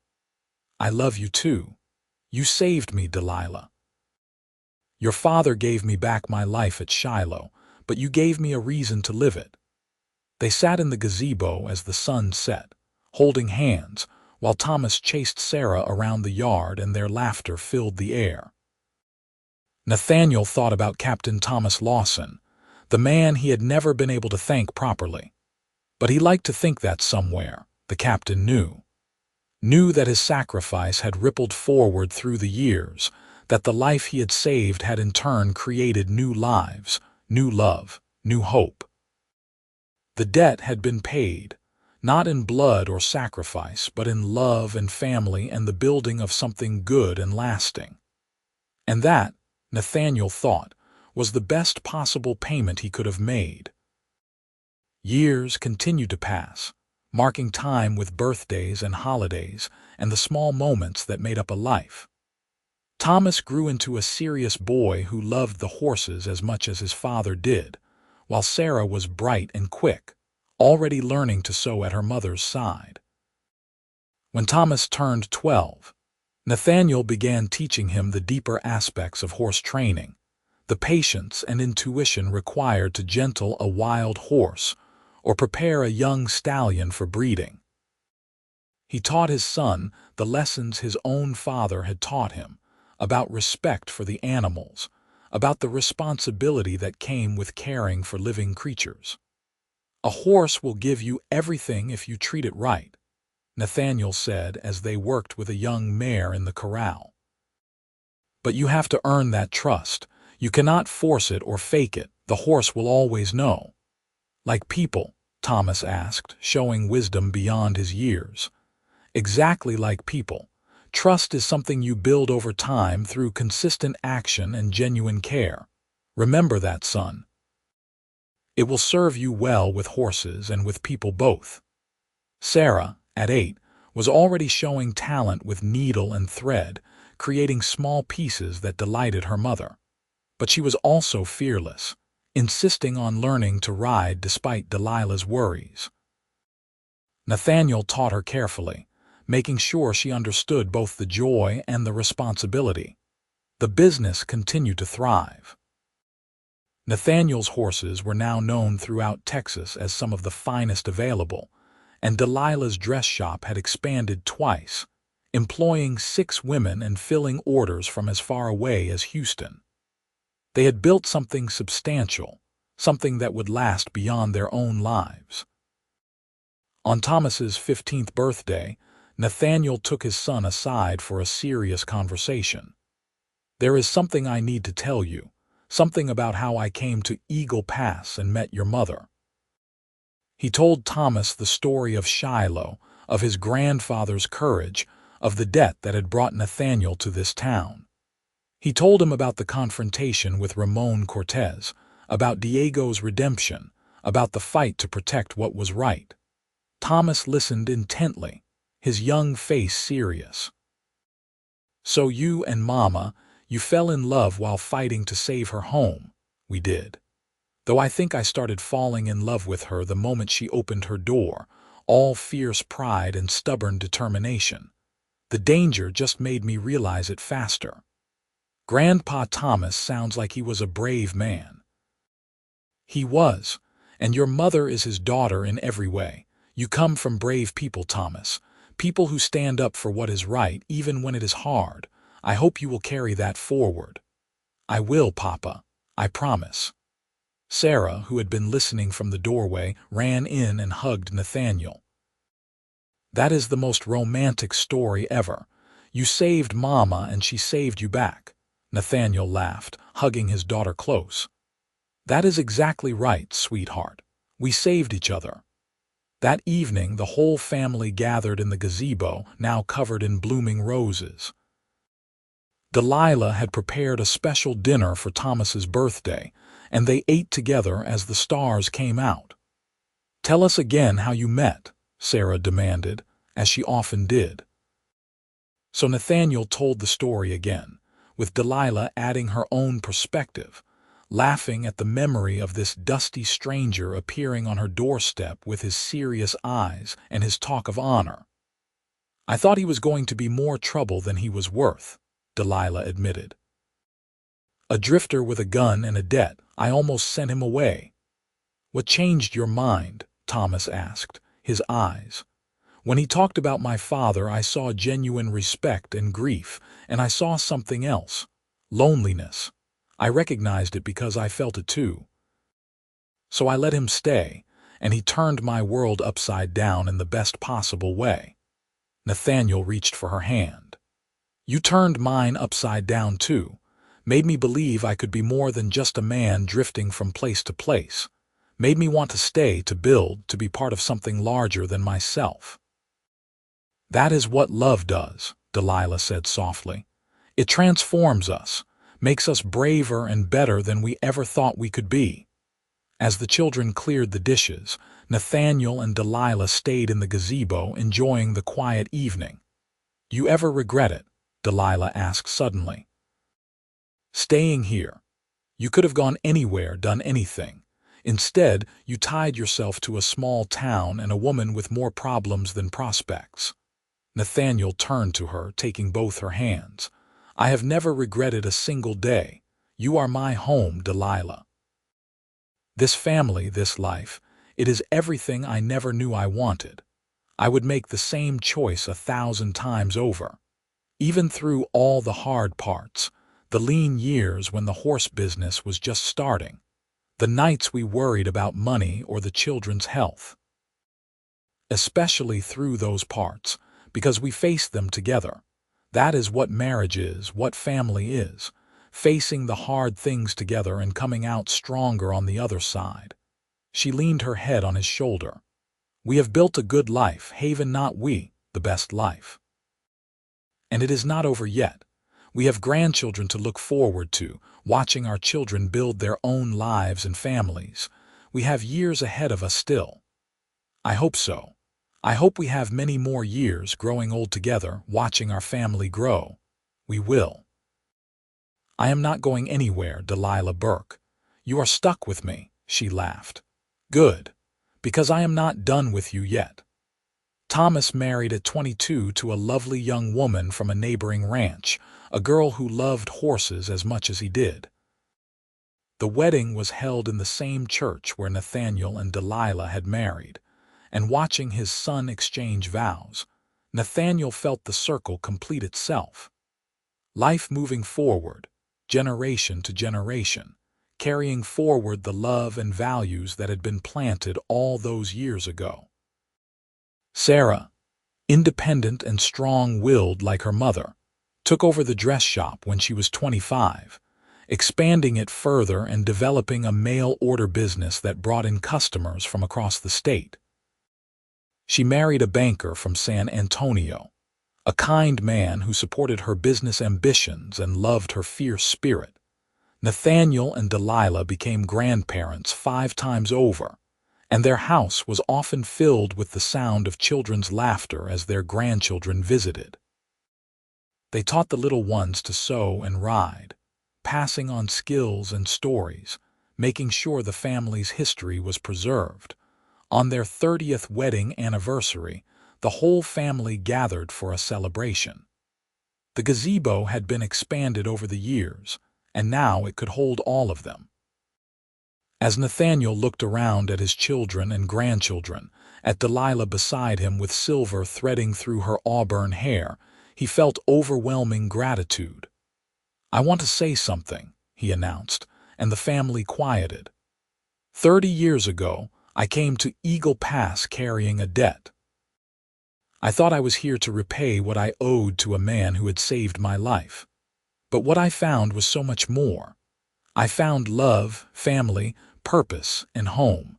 I love you too. You saved me, Delilah. Your father gave me back my life at Shiloh, but you gave me a reason to live it." They sat in the gazebo as the sun set, holding hands, while Thomas chased Sarah around the yard and their laughter filled the air. Nathaniel thought about Captain Thomas Lawson, the man he had never been able to thank properly. But he liked to think that somewhere, the captain knew that his sacrifice had rippled forward through the years, that the life he had saved had in turn created new lives, new love, new hope. The debt had been paid, not in blood or sacrifice, but in love and family and the building of something good and lasting. And that, Nathaniel thought, was the best possible payment he could have made. Years continued to pass, marking time with birthdays and holidays and the small moments that made up a life. Thomas grew into a serious boy who loved the horses as much as his father did, while Sarah was bright and quick, already learning to sew at her mother's side. When Thomas turned 12, Nathaniel began teaching him the deeper aspects of horse training, the patience and intuition required to gentle a wild horse or prepare a young stallion for breeding. He taught his son the lessons his own father had taught him, about respect for the animals, about the responsibility that came with caring for living creatures. "A horse will give you everything if you treat it right," Nathaniel said as they worked with a young mare in the corral. "But you have to earn that trust. You cannot force it or fake it. The horse will always know." "Like people?" Thomas asked, showing wisdom beyond his years. "Exactly like people. Trust is something you build over time through consistent action and genuine care. Remember that, son. It will serve you well with horses and with people both." Sarah, at 8, was already showing talent with needle and thread, creating small pieces that delighted her mother. But she was also fearless, insisting on learning to ride despite Delilah's worries. Nathaniel taught her carefully, making sure she understood both the joy and the responsibility. The business continued to thrive. Nathaniel's horses were now known throughout Texas as some of the finest available, and Delilah's dress shop had expanded twice, employing 6 women and filling orders from as far away as Houston. They had built something substantial, something that would last beyond their own lives. On Thomas's 15th birthday, Nathaniel took his son aside for a serious conversation. "There is something I need to tell you, something about how I came to Eagle Pass and met your mother." He told Thomas the story of Shiloh, of his grandfather's courage, of the debt that had brought Nathaniel to this town. He told him about the confrontation with Ramon Cortez, about Diego's redemption, about the fight to protect what was right. Thomas listened intently, his young face serious. "So you and Mama, you fell in love while fighting to save her home." "We did. Though I think I started falling in love with her the moment she opened her door, all fierce pride and stubborn determination. The danger just made me realize it faster." Grandpa Thomas sounds like he was a brave man. "He was, and your mother is his daughter in every way. You come from brave people, Thomas. People who stand up for what is right even when it is hard. I hope you will carry that forward." "I will, Papa. I promise." Sarah, who had been listening from the doorway, ran in and hugged Nathaniel. "That is the most romantic story ever. You saved Mama and she saved you back. Nathaniel laughed, hugging his daughter close. That is exactly right, sweetheart. We saved each other. That evening, the whole family gathered in the gazebo, now covered in blooming roses. Delilah had prepared a special dinner for Thomas's birthday, and they ate together as the stars came out. "Tell us again how you met," Sarah demanded, as she often did. So Nathaniel told the story again, with Delilah adding her own perspective, laughing at the memory of this dusty stranger appearing on her doorstep with his serious eyes and his talk of honor. "I thought he was going to be more trouble than he was worth," Delilah admitted. "A drifter with a gun and a debt. I almost sent him away." "What changed your mind?" Thomas asked, his eyes. "When he talked about my father, I saw genuine respect and grief, and I saw something else. Loneliness. I recognized it because I felt it too. So I let him stay, and he turned my world upside down in the best possible way." Nathaniel reached for her hand. "You turned mine upside down too. Made me believe I could be more than just a man drifting from place to place. Made me want to stay, to build, to be part of something larger than myself." "That is what love does," Delilah said softly. "It transforms us, makes us braver and better than we ever thought we could be." As the children cleared the dishes, Nathaniel and Delilah stayed in the gazebo enjoying the quiet evening. "You ever regret it?" Delilah asked suddenly. "Staying here. You could have gone anywhere, done anything. Instead, you tied yourself to a small town and a woman with more problems than prospects." Nathaniel turned to her, taking both her hands. "I have never regretted a single day. You are my home, Delilah. This family, this life, it is everything I never knew I wanted. I would make the same choice 1,000 times over. Even through all the hard parts, the lean years when the horse business was just starting, the nights we worried about money or the children's health. Especially through those parts, because we faced them together. That is what marriage is, what family is, facing the hard things together and coming out stronger on the other side." She leaned her head on his shoulder. "We have built a good life, Haven, not we, the best life. And it is not over yet. We have grandchildren to look forward to, watching our children build their own lives and families. We have years ahead of us still. I hope so. I hope we have many more years growing old together, watching our family grow. We will." "I am not going anywhere, Delilah Burke. You are stuck with me," she laughed. "Good, because I am not done with you yet." Thomas married at 22 to a lovely young woman from a neighboring ranch, a girl who loved horses as much as he did. The wedding was held in the same church where Nathaniel and Delilah had married, and watching his son exchange vows, Nathaniel felt the circle complete itself. Life moving forward, generation to generation, carrying forward the love and values that had been planted all those years ago. Sarah, independent and strong-willed like her mother, took over the dress shop when she was 25, expanding it further and developing a mail-order business that brought in customers from across the state. She married a banker from San Antonio, a kind man who supported her business ambitions and loved her fierce spirit. Nathaniel and Delilah became grandparents 5 times over, and their house was often filled with the sound of children's laughter as their grandchildren visited. They taught the little ones to sew and ride, passing on skills and stories, making sure the family's history was preserved. On their 30th wedding anniversary, the whole family gathered for a celebration. The gazebo had been expanded over the years, and now it could hold all of them. As Nathaniel looked around at his children and grandchildren, at Delilah beside him with silver threading through her auburn hair, he felt overwhelming gratitude. "I want to say something," he announced, and the family quieted. 30 years ago, I came to Eagle Pass carrying a debt. I thought I was here to repay what I owed to a man who had saved my life. But what I found was so much more. I found love, family, purpose, and home.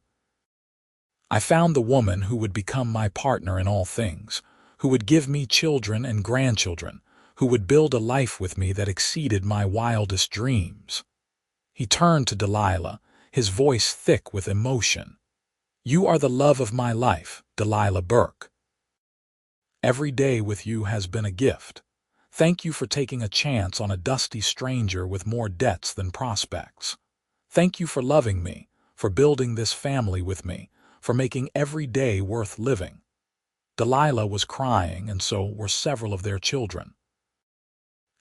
I found the woman who would become my partner in all things, who would give me children and grandchildren, who would build a life with me that exceeded my wildest dreams. He turned to Delilah, his voice thick with emotion. "You are the love of my life, Delilah Burke. Every day with you has been a gift. Thank you for taking a chance on a dusty stranger with more debts than prospects. Thank you for loving me, for building this family with me, for making every day worth living." Delilah was crying, and so were several of their children.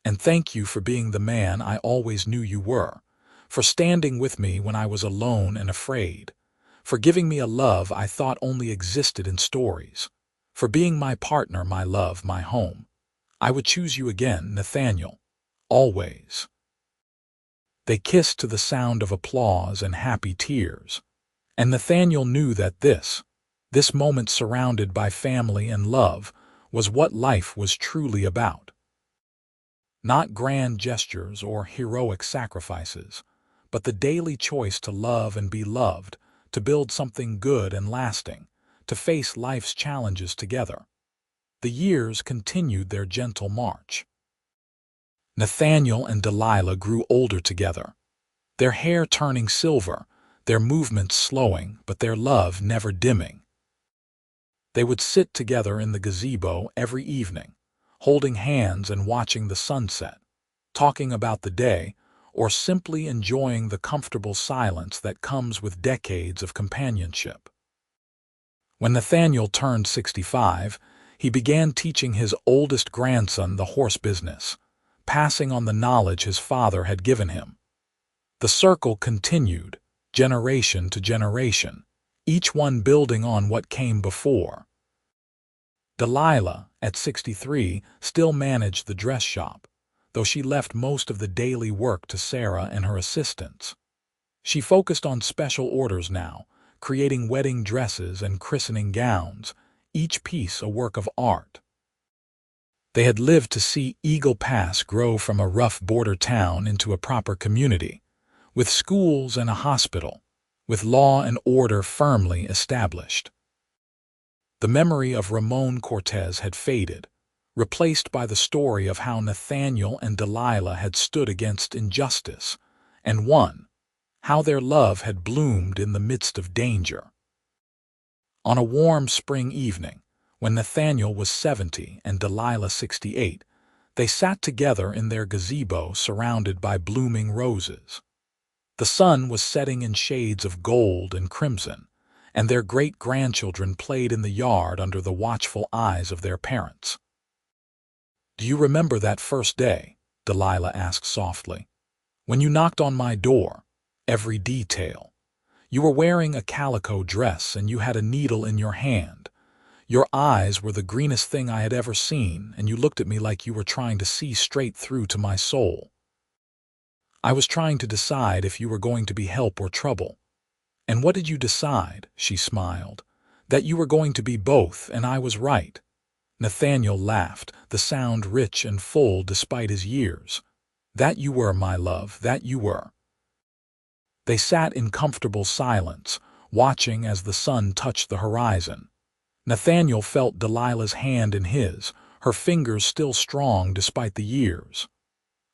"And thank you for being the man I always knew you were, for standing with me when I was alone and afraid, for giving me a love I thought only existed in stories, for being my partner, my love, my home. I would choose you again, Nathaniel, always." They kissed to the sound of applause and happy tears, and Nathaniel knew that this moment surrounded by family and love, was what life was truly about. Not grand gestures or heroic sacrifices, but the daily choice to love and be loved, to build something good and lasting, to face life's challenges together. The years continued their gentle march. Nathaniel and Delilah grew older together, their hair turning silver, their movements slowing, but their love never dimming. They would sit together in the gazebo every evening, holding hands and watching the sunset, talking about the day, or simply enjoying the comfortable silence that comes with decades of companionship. When Nathaniel turned 65, he began teaching his oldest grandson the horse business, passing on the knowledge his father had given him. The circle continued, generation to generation, each one building on what came before. Delilah, at 63, still managed the dress shop, though she left most of the daily work to Sarah and her assistants. She focused on special orders now, creating wedding dresses and christening gowns, each piece a work of art. They had lived to see Eagle Pass grow from a rough border town into a proper community, with schools and a hospital, with law and order firmly established. The memory of Ramon Cortez had faded, replaced by the story of how Nathaniel and Delilah had stood against injustice and won, how their love had bloomed in the midst of danger. On a warm spring evening, when Nathaniel was 70 and Delilah 68, they sat together in their gazebo surrounded by blooming roses. The sun was setting in shades of gold and crimson, and their great-grandchildren played in the yard under the watchful eyes of their parents. "Do you remember that first day?" Delilah asked softly. "When you knocked on my door, every detail. You were wearing a calico dress and you had a needle in your hand. Your eyes were the greenest thing I had ever seen, and you looked at me like you were trying to see straight through to my soul. I was trying to decide if you were going to be help or trouble. And what did you decide?" She smiled. "That you were going to be both, and I was right." Nathaniel laughed, the sound rich and full despite his years. "That you were, my love, that you were." They sat in comfortable silence, watching as the sun touched the horizon. Nathaniel felt Delilah's hand in his, her fingers still strong despite the years.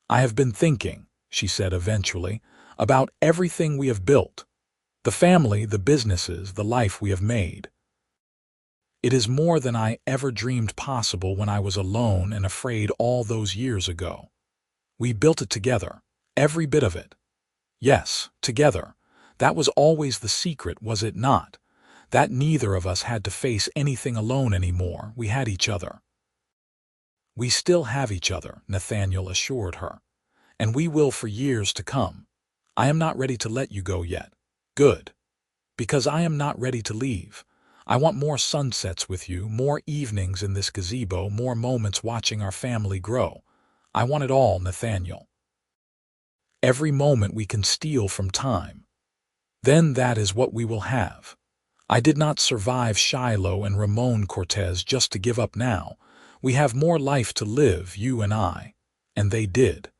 "I have been thinking," she said eventually, "about everything we have built. The family, the businesses, the life we have made. It is more than I ever dreamed possible when I was alone and afraid all those years ago. We built it together, every bit of it. Yes, together. That was always the secret, was it not? That neither of us had to face anything alone anymore. We had each other." "We still have each other," Nathaniel assured her. "And we will for years to come. I am not ready to let you go yet." "Good. Because I am not ready to leave. I want more sunsets with you, more evenings in this gazebo, more moments watching our family grow. I want it all, Nathaniel. Every moment we can steal from time. Then that is what we will have. I did not survive Shiloh and Ramon Cortez just to give up now. We have more life to live, you and I. And they did.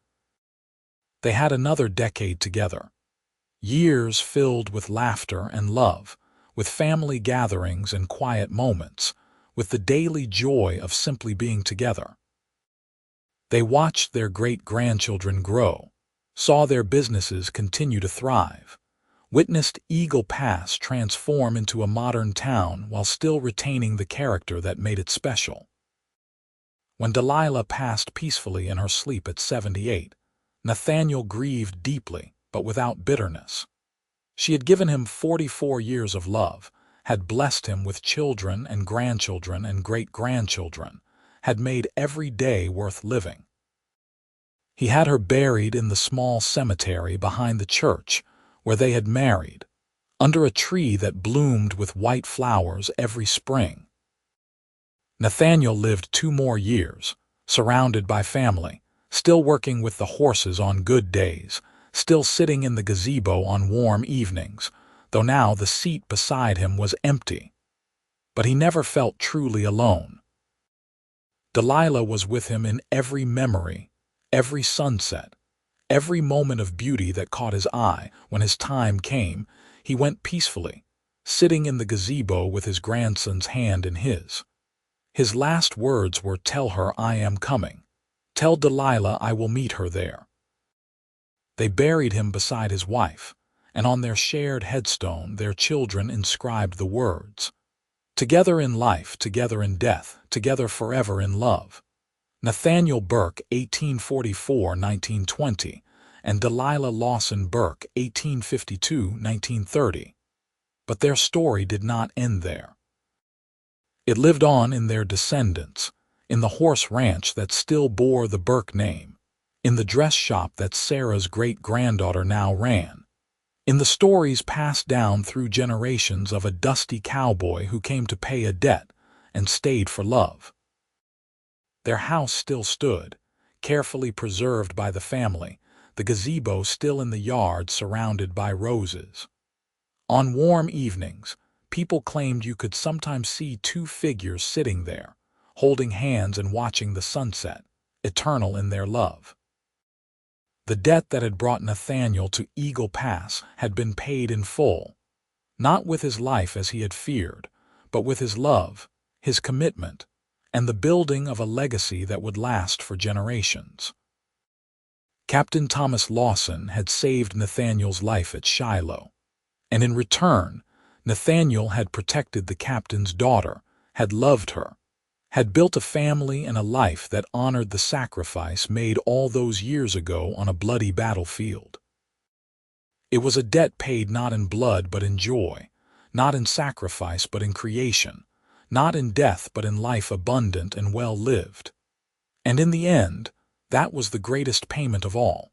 They had another decade together. Years filled with laughter and love, with family gatherings and quiet moments, with the daily joy of simply being together. They watched their great-grandchildren grow, saw their businesses continue to thrive, witnessed Eagle Pass transform into a modern town while still retaining the character that made it special. When Delilah passed peacefully in her sleep at 78, Nathaniel grieved deeply, but without bitterness. She had given him 44 years of love, had blessed him with children and grandchildren and great-grandchildren, had made every day worth living. He had her buried in the small cemetery behind the church where they had married, under a tree that bloomed with white flowers every spring. Nathaniel lived 2 more years, surrounded by family, still working with the horses on good days, still sitting in the gazebo on warm evenings, though now the seat beside him was empty. But he never felt truly alone. Delilah was with him in every memory, every sunset, every moment of beauty that caught his eye. When his time came, he went peacefully, sitting in the gazebo with his grandson's hand in his. His last words were, "Tell her I am coming. Tell Delilah I will meet her there." They buried him beside his wife, and on their shared headstone their children inscribed the words, "Together in life, together in death, together forever in love." Nathaniel Burke, 1844–1920, and Delilah Lawson Burke, 1852–1930. But their story did not end there. It lived on in their descendants, in the horse ranch that still bore the Burke name, in the dress shop that Sarah's great-granddaughter now ran, in the stories passed down through generations of a dusty cowboy who came to pay a debt and stayed for love. Their house still stood, carefully preserved by the family, the gazebo still in the yard surrounded by roses. On warm evenings, people claimed you could sometimes see 2 figures sitting there, holding hands and watching the sunset, eternal in their love. The debt that had brought Nathaniel to Eagle Pass had been paid in full, not with his life as he had feared, but with his love, his commitment, and the building of a legacy that would last for generations. Captain Thomas Lawson had saved Nathaniel's life at Shiloh, and in return, Nathaniel had protected the captain's daughter, had loved her, had built a family and a life that honored the sacrifice made all those years ago on a bloody battlefield. It was a debt paid not in blood but in joy, not in sacrifice but in creation, not in death but in life abundant and well lived. And in the end, that was the greatest payment of all.